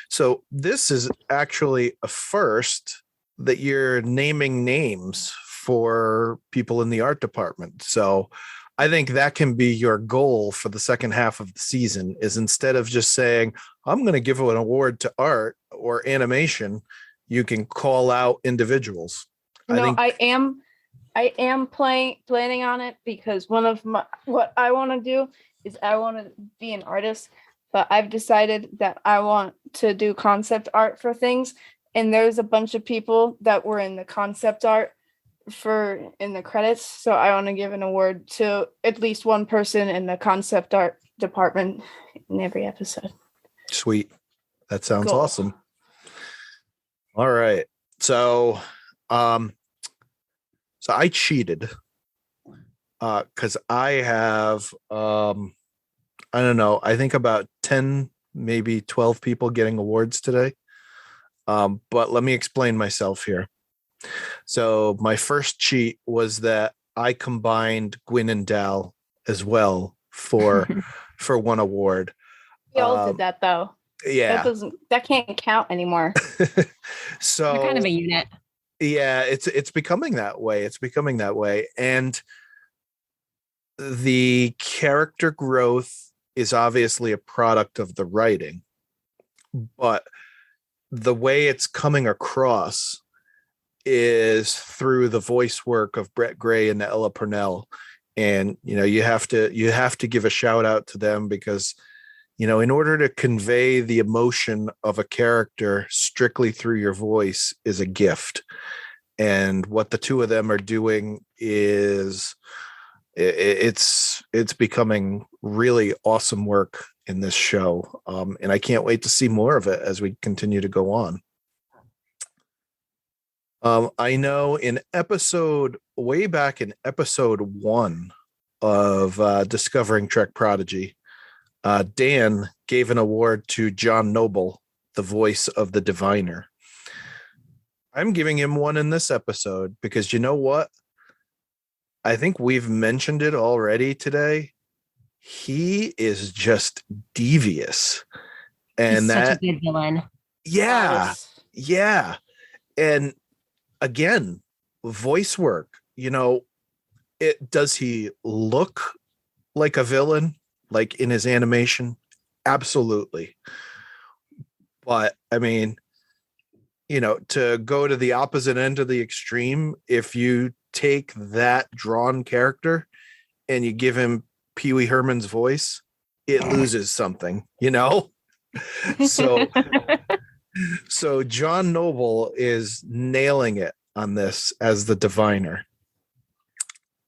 So this is actually a first that you're naming names for people in the art department. So I think that can be your goal for the second half of the season, is instead of just saying, I'm going to give an award to art or animation, you can call out individuals. I am planning on it, because one of what I want to do is I want to be an artist, but I've decided that I want to do concept art for things. And there's a bunch of people that were in the concept art in the credits. So I want to give an award to at least one person in the concept art department in every episode. Sweet. That sounds Cool. Awesome. All right. So I cheated because I have, I don't know, I think about 10, maybe 12 people getting awards today. But let me explain myself here. So my first cheat was that I combined Gwyn and Dal as well for one award. We all did that though. Yeah. That can't count anymore. So they're kind of a unit. Yeah, it's becoming that way. It's becoming that way. And the character growth is obviously a product of the writing, but the way it's coming across is through the voice work of Brett Gray and Ella Purnell. And, you have to give a shout out to them, because, in order to convey the emotion of a character strictly through your voice is a gift. And what the two of them are doing is it's becoming really awesome work in this show. And I can't wait to see more of it as we continue to go on. I know way back in episode 1 of Discovering Trek Prodigy, Dan gave an award to John Noble, the voice of the Diviner. I'm giving him one in this episode because you know what? I think we've mentioned it already today. He is just devious. And He's that, such a good villain. yeah, Yes. yeah. And again, voice work, does he look like a villain, like in his animation? Absolutely. But I mean, to go to the opposite end of the extreme, if you take that drawn character and you give him Pee Wee Herman's voice, it loses something, So, so John Noble is nailing it on this as the diviner.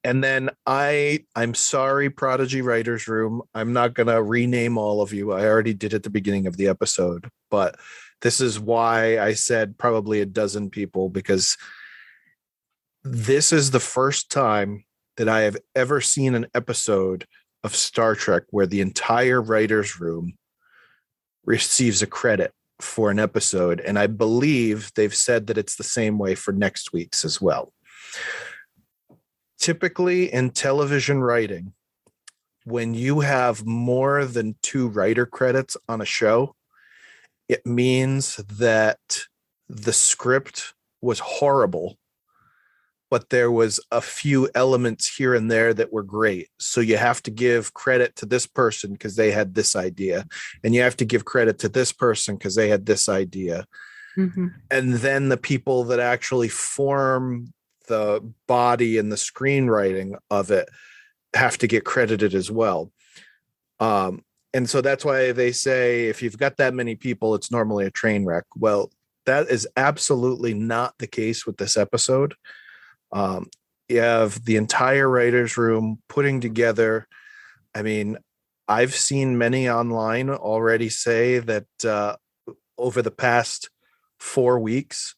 And then I'm sorry, Prodigy Writers Room. I'm not going to rename all of you. I already did at the beginning of the episode, but this is why I said probably a dozen people, because this is the first time that I have ever seen an episode of Star Trek where the entire writers' room receives a credit for an episode. And I believe they've said that it's the same way for next week's as well. Typically in television writing, when you have more than 2 writer credits on a show, it means that the script was horrible, but there was a few elements here and there that were great. So you have to give credit to this person because they had this idea, and you have to give credit to this person because they had this idea. Mm-hmm. And then the people that actually form the body and the screenwriting of it have to get credited as well. And so that's why they say if you've got that many people, it's normally a train wreck. Well, that is absolutely not the case with this episode. You have the entire writer's room putting together. I mean, I've seen many online already say that over the past 4 weeks,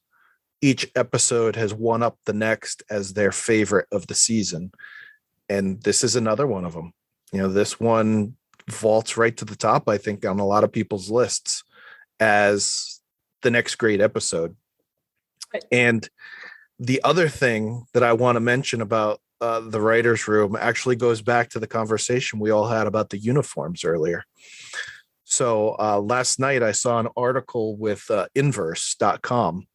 each episode has one up the next as their favorite of the season. And this is another one of them. This one vaults right to the top, I think, on a lot of people's lists as the next great episode. And the other thing that I want to mention about the writer's room actually goes back to the conversation we all had about the uniforms earlier. So last night I saw an article with inverse.com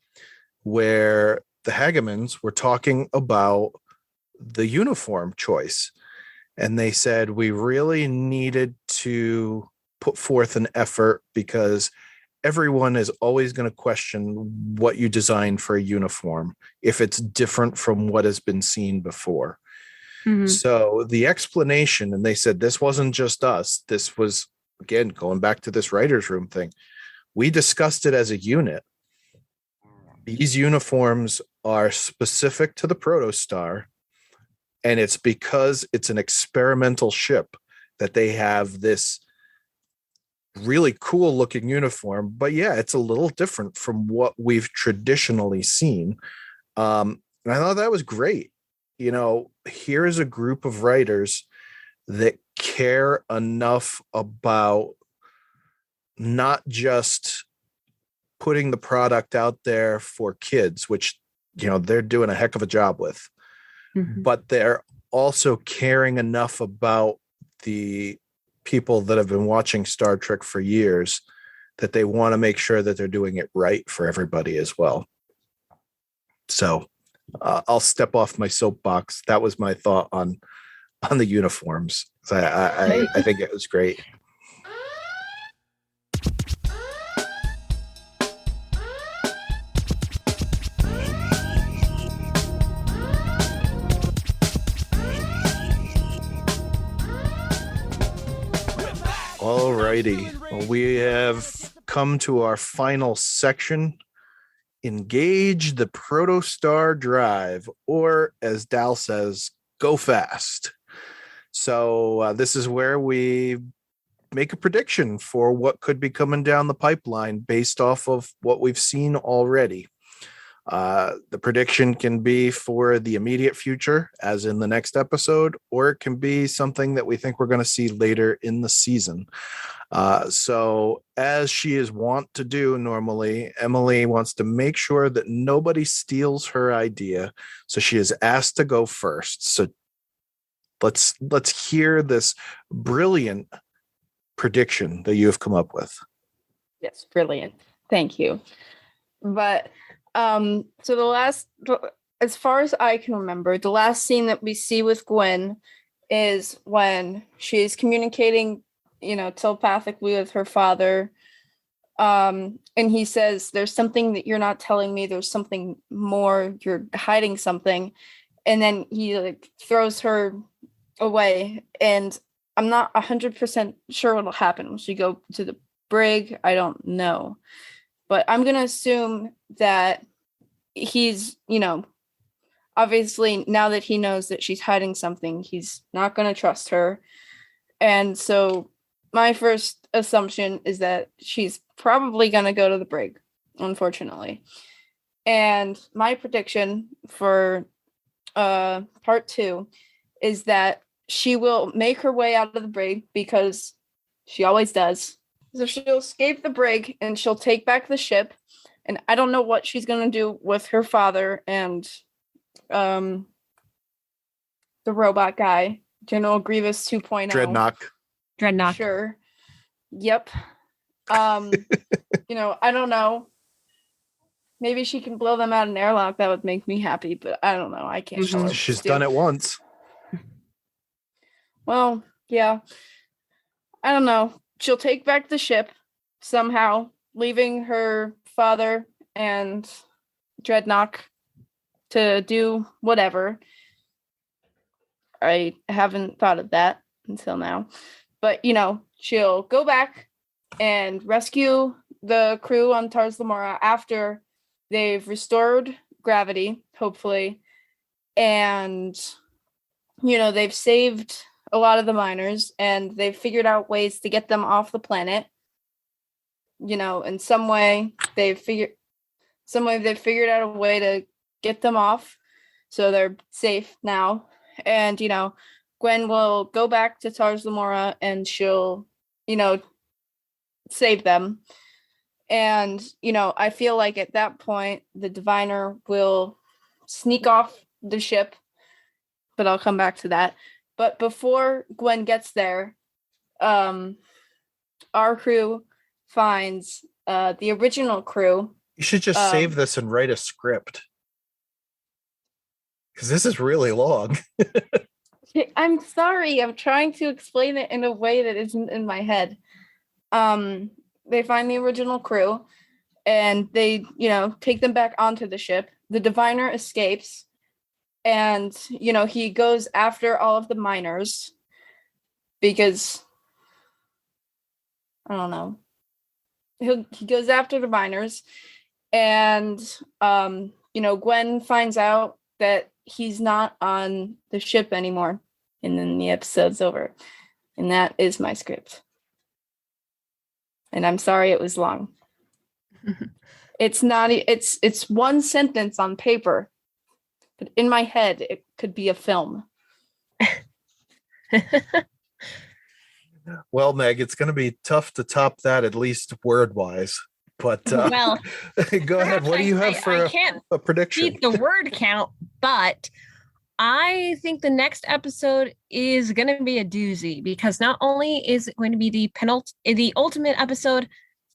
where the Hagemans were talking about the uniform choice. And they said, we really needed to put forth an effort because everyone is always going to question what you design for a uniform if it's different from what has been seen before. Mm-hmm. So the explanation, and they said this wasn't just us, this was, again, going back to this writer's room thing. We discussed it as a unit. These uniforms are specific to the Protostar, and it's because it's an experimental ship that they have this really cool looking uniform. But yeah, it's a little different from what we've traditionally seen. And I thought that was great. Here is a group of writers that care enough about not just putting the product out there for kids, which, they're doing a heck of a job with, mm-hmm. but they're also caring enough about the people that have been watching Star Trek for years that they want to make sure that they're doing it right for everybody as well. So I'll step off my soapbox. That was my thought on the uniforms. I think it was great. All righty. Well, we have come to our final section. Engage the Protostar drive, or as Dal says, go fast. So this is where we make a prediction for what could be coming down the pipeline based off of what we've seen already. The prediction can be for the immediate future, as in the next episode, or it can be something that we think we're going to see later in the season. So, as she is wont to do normally, Emilie wants to make sure that nobody steals her idea. So she is asked to go first. So let's hear this brilliant prediction that you have come up with. Yes, brilliant. Thank you. But as far as I can remember, the last scene that we see with Gwyn is when she's communicating, telepathically with her father. And he says, there's something that you're not telling me. There's something more. You're hiding something. And then he throws her away. And I'm not 100% sure what'll happen when she go to the brig. I don't know. But I'm going to assume that he's, obviously now that he knows that she's hiding something, he's not going to trust her. And so my first assumption is that she's probably going to go to the brig, unfortunately. And my prediction for part 2 is that she will make her way out of the brig because she always does. So she'll escape the brig and she'll take back the ship. And I don't know what she's going to do with her father and the robot guy, General Grievous 2.0. Dreadnought. Sure. Yep. I don't know. Maybe she can blow them out an airlock. That would make me happy, but I don't know. I can't tell her. She's done it once. Well, yeah. I don't know. She'll take back the ship somehow, leaving her father and Dreadnought to do whatever. I haven't thought of that until now. But, she'll go back and rescue the crew on Tars Lamora after they've restored gravity, hopefully. And, they've saved a lot of the miners and they've figured out ways to get them off the planet. In some way they've figured out a way to get them off so they're safe now. And, Gwyn will go back to Tars Lamora and she'll, save them. And, I feel like at that point, the diviner will sneak off the ship, but I'll come back to that. But before Gwyn gets there, our crew finds the original crew. You should just save this and write a script. Because this is really long. I'm sorry. I'm trying to explain it in a way that isn't in my head. They find the original crew and they, take them back onto the ship. The diviner escapes and, he goes after all of the miners because, I don't know. He goes after the miners and, Gwyn finds out that he's not on the ship anymore. And then the episode's over. And that is my script. And I'm sorry it was long. It's one sentence on paper. But in my head, it could be a film. Well, Meg, it's going to be tough to top that, at least word-wise. But well, go ahead. What do you have for a prediction? Beat the word count, but I think the next episode is going to be a doozy because not only is it going to be the ultimate episode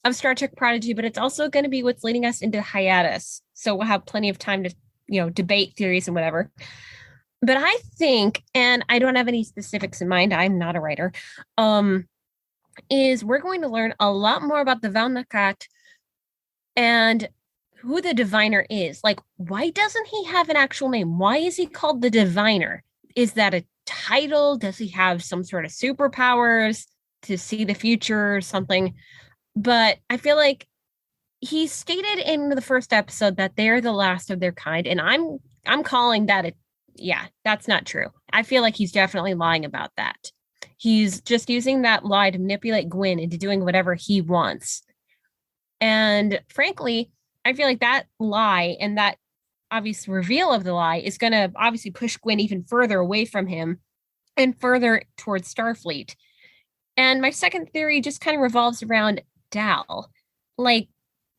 of Star Trek Prodigy, but it's also going to be what's leading us into hiatus. So we'll have plenty of time to, debate theories and whatever. But I think, and I don't have any specifics in mind, I'm not a writer, is we're going to learn a lot more about the Valnakat and who the diviner is. Like, why doesn't he have an actual name? Why is he called the diviner? Is that a title? Does he have some sort of superpowers to see the future or something? But I feel like he stated in the first episode that they're the last of their kind, and I'm calling that that's not true. I feel like he's definitely lying about that. He's just using that lie to manipulate Gwyn into doing whatever he wants. And frankly, I feel like that lie and that obvious reveal of the lie is going to obviously push Gwyn even further away from him and further towards Starfleet. And my second theory just kind of revolves around Dal. Like,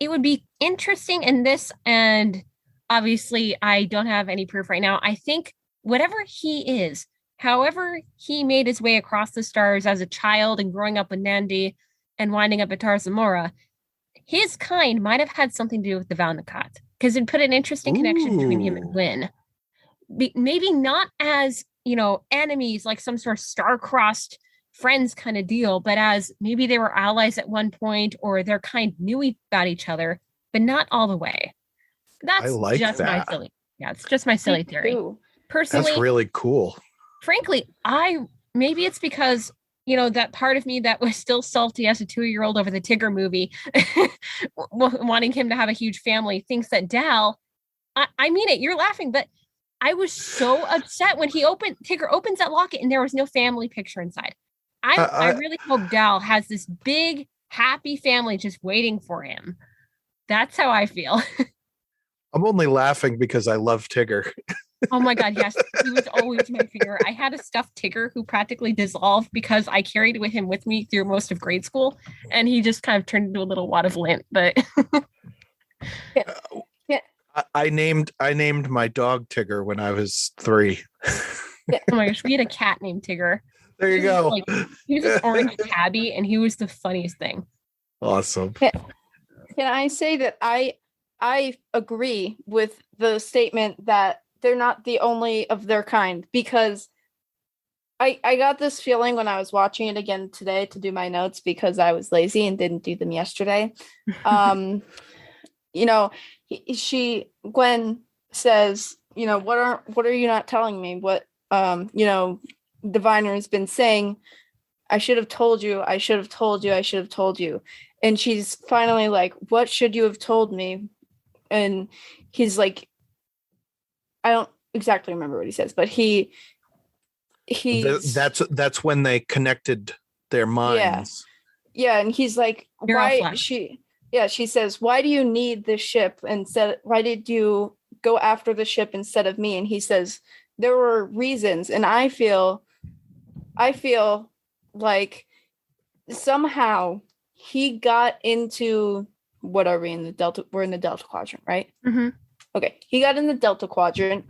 it would be interesting in this, and obviously I don't have any proof right now. I think whatever he is, however he made his way across the stars as a child and growing up with Nandi and winding up at Tars Lamora, his kind might have had something to do with the Valnakat, because it put an interesting connection between him and Gwyn. Maybe not as, enemies, like some sort of star-crossed friends kind of deal, but as maybe they were allies at one point, or their kind knew about each other, but not all the way. That's just my silly. Yeah, it's just my silly theory. Personally, that's really cool. Frankly, maybe it's because that part of me that was still salty as a 2-year-old over the Tigger movie, wanting him to have a huge family, thinks that Dal. I mean it. You're laughing, but I was so upset when Tigger opens that locket and there was no family picture inside. I really hope Dal has this big, happy family just waiting for him. That's how I feel. I'm only laughing because I love Tigger. Oh my God, yes. He was always my favorite. I had a stuffed Tigger who practically dissolved because I carried him with me through most of grade school, and he just kind of turned into a little wad of lint. But I named my dog Tigger when I was 3. Oh my gosh, we had a cat named Tigger. There you go. He was this orange tabby, and he was the funniest thing. Awesome. Can I say that I agree with the statement that they're not the only of their kind, because I got this feeling when I was watching it again today to do my notes, because I was lazy and didn't do them yesterday. Gwyn says, what are you not telling me? What, Diviner has been saying, I should have told you, I should have told you, I should have told you. And she's finally like, what should you have told me? And he's like, I don't exactly remember what he says, but that's when they connected their minds. Yeah. And he's like, she says, why do you need this ship instead? Why did you go after the ship instead of me? And he says, there were reasons. And I feel like somehow he got into, what are we in the Delta? We're in the Delta Quadrant, right? Mm-hmm. Okay. He got in the Delta Quadrant.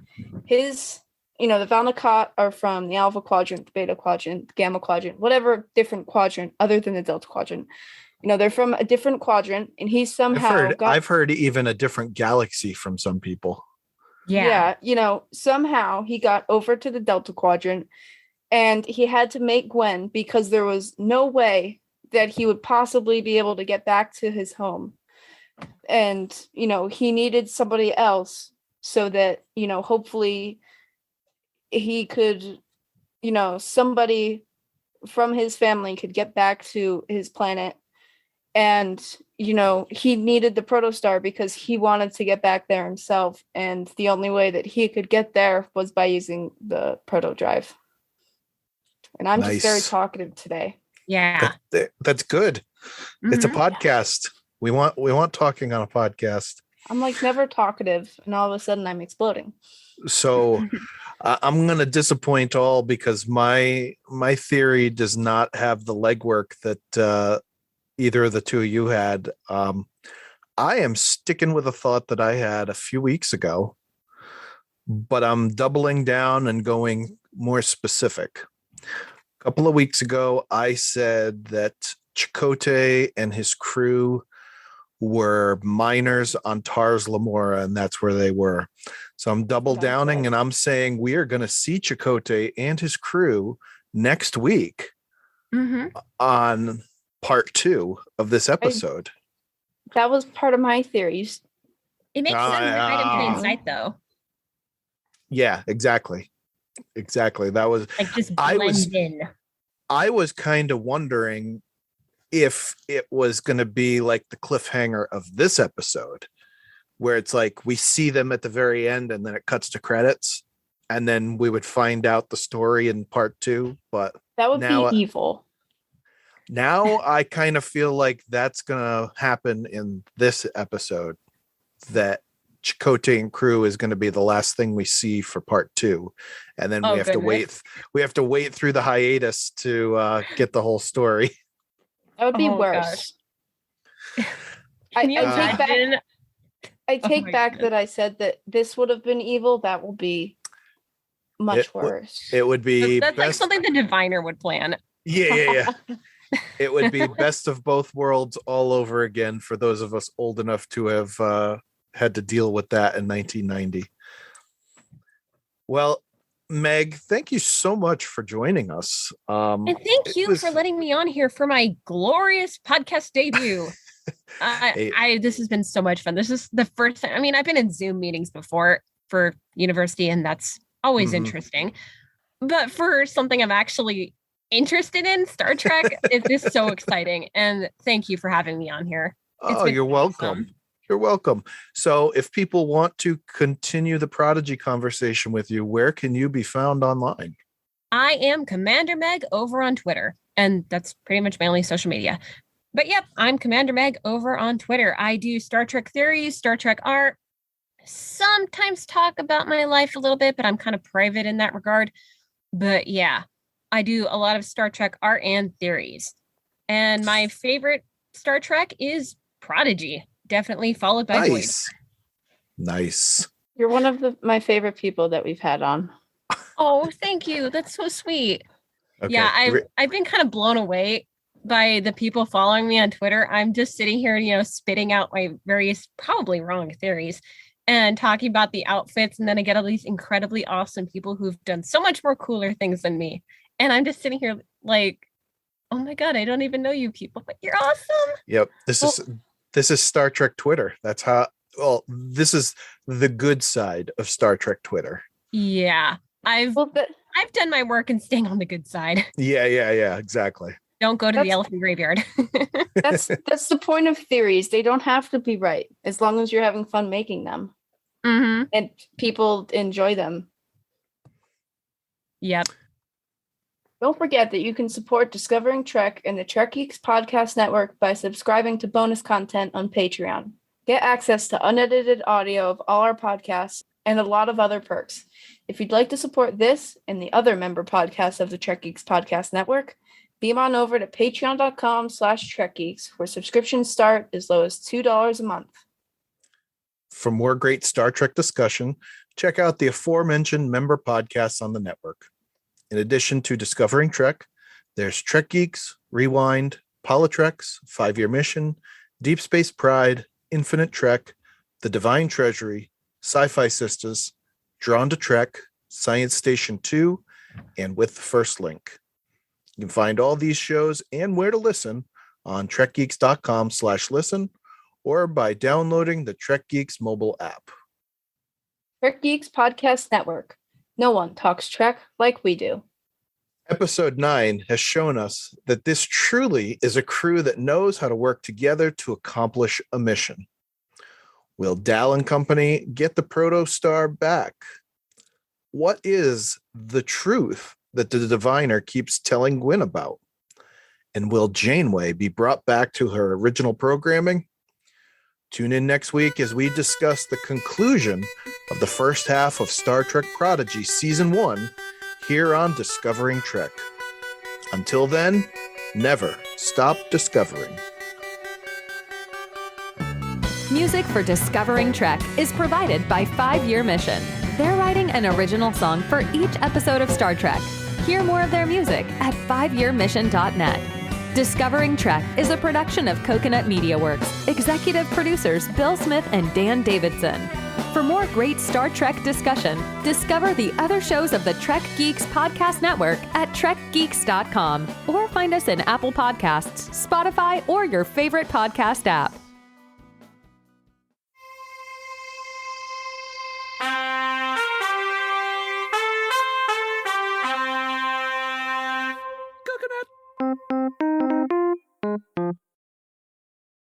His, the Valnakat are from the Alpha Quadrant, the Beta Quadrant, the Gamma Quadrant, whatever different quadrant other than the Delta Quadrant. They're from a different quadrant, and he somehow I've heard even a different galaxy from some people. Yeah. Somehow he got over to the Delta Quadrant, and he had to make Gwyn because there was no way that he would possibly be able to get back to his home. And, he needed somebody else so that, hopefully he could, somebody from his family could get back to his planet. And, he needed the Protostar because he wanted to get back there himself. And the only way that he could get there was by using the proto drive. And I'm just very talkative today. Yeah. That's good. Mm-hmm. It's a podcast. We want talking on a podcast. I'm like never talkative, and all of a sudden I'm exploding. So I'm going to disappoint all, because my theory does not have the legwork that either of the two of you had. I am sticking with a thought that I had a few weeks ago, but I'm doubling down and going more specific. A couple of weeks ago, I said that Chakotay and his crew were miners on Tars Lamora, and that's where they were. So I'm double downing, and I'm saying we are going to see Chakotay and his crew next week on part 2 of this episode. That was part of my theories. It makes sense to hide in plain sight, though. Yeah, exactly. That was like just blend in. I was kind of wondering if it was going to be like the cliffhanger of this episode, where it's like we see them at the very end and then it cuts to credits, and then we would find out the story in part 2. But that would be evil. Now I kind of feel like that's going to happen in this episode, that Chakotay and crew is going to be the last thing we see for part 2, and then we have to wait. We have to wait through the hiatus to get the whole story. That would be worse. Can you imagine? I take back that I said that this would have been evil. That will be much worse. It would be that's like something the diviner would plan. Yeah. It would be best of both worlds all over again for those of us old enough to have had to deal with that in 1990. Well, Meg, thank you so much for joining us. And thank you for letting me on here for my glorious podcast debut. This has been so much fun. This is the first time. I mean, I've been in Zoom meetings before for university, and that's always interesting. But for something I'm actually interested in, Star Trek, it's just so exciting. And thank you for having me on here. You're welcome. Awesome. You're welcome. So if people want to continue the Prodigy conversation with you, where can you be found online? I am Commander Meg over on Twitter, and that's pretty much my only social media. But yep, I'm Commander Meg over on Twitter. I do Star Trek theories, Star Trek art, sometimes talk about my life a little bit, but I'm kind of private in that regard. But yeah, I do a lot of Star Trek art and theories. And my favorite Star Trek is Prodigy, definitely followed by Gwyn. Nice. You're one of my favorite people that we've had on. Oh, thank you. That's so sweet. Okay. Yeah, I've been kind of blown away by the people following me on Twitter. I'm just sitting here, spitting out my various probably wrong theories and talking about the outfits. And then I get all these incredibly awesome people who've done so much more cooler things than me. And I'm just sitting here like, oh my God, I don't even know you people, but you're awesome. Yep. This is Star Trek Twitter. That's how, this is the good side of Star Trek Twitter. Yeah. I've done my work and staying on the good side. Yeah, exactly. Don't go to the elephant graveyard. That's the point of theories. They don't have to be right, as long as you're having fun making them. Mm-hmm. And people enjoy them. Yep. Don't forget that you can support Discovering Trek and the Trek Geeks Podcast Network by subscribing to bonus content on Patreon. Get access to unedited audio of all our podcasts and a lot of other perks. If you'd like to support this and the other member podcasts of the Trek Geeks Podcast Network, beam on over to patreon.com/trekgeeks, where subscriptions start as low as $2 a month. For more great Star Trek discussion, check out the aforementioned member podcasts on the network. In addition to Discovering Trek, there's Trek Geeks, Rewind, Politreks, 5-Year Mission, Deep Space Pride, Infinite Trek, The Divine Treasury, Sci-Fi Sisters, Drawn to Trek, Science Station 2, and With the First Link. You can find all these shows and where to listen on trekgeeks.com/listen or by downloading the Trek Geeks mobile app. Trek Geeks Podcast Network. No one talks Trek like we do. Episode 9 has shown us that this truly is a crew that knows how to work together to accomplish a mission. Will Dal and company get the Protostar back? What is the truth that the diviner keeps telling Gwyn about? And will Janeway be brought back to her original programming? Tune in next week as we discuss the conclusion of the first half of Star Trek Prodigy Season 1 here on Discovering Trek. Until then, never stop discovering. Music for Discovering Trek is provided by 5-Year Mission. They're writing an original song for each episode of Star Trek. Hear more of their music at 5yearmission.net. Discovering Trek is a production of Coconut Media Works. Executive producers Bill Smith and Dan Davidson. For more great Star Trek discussion, discover the other shows of the Trek Geeks Podcast Network at trekgeeks.com or find us in Apple Podcasts, Spotify, or your favorite podcast app. Coconut.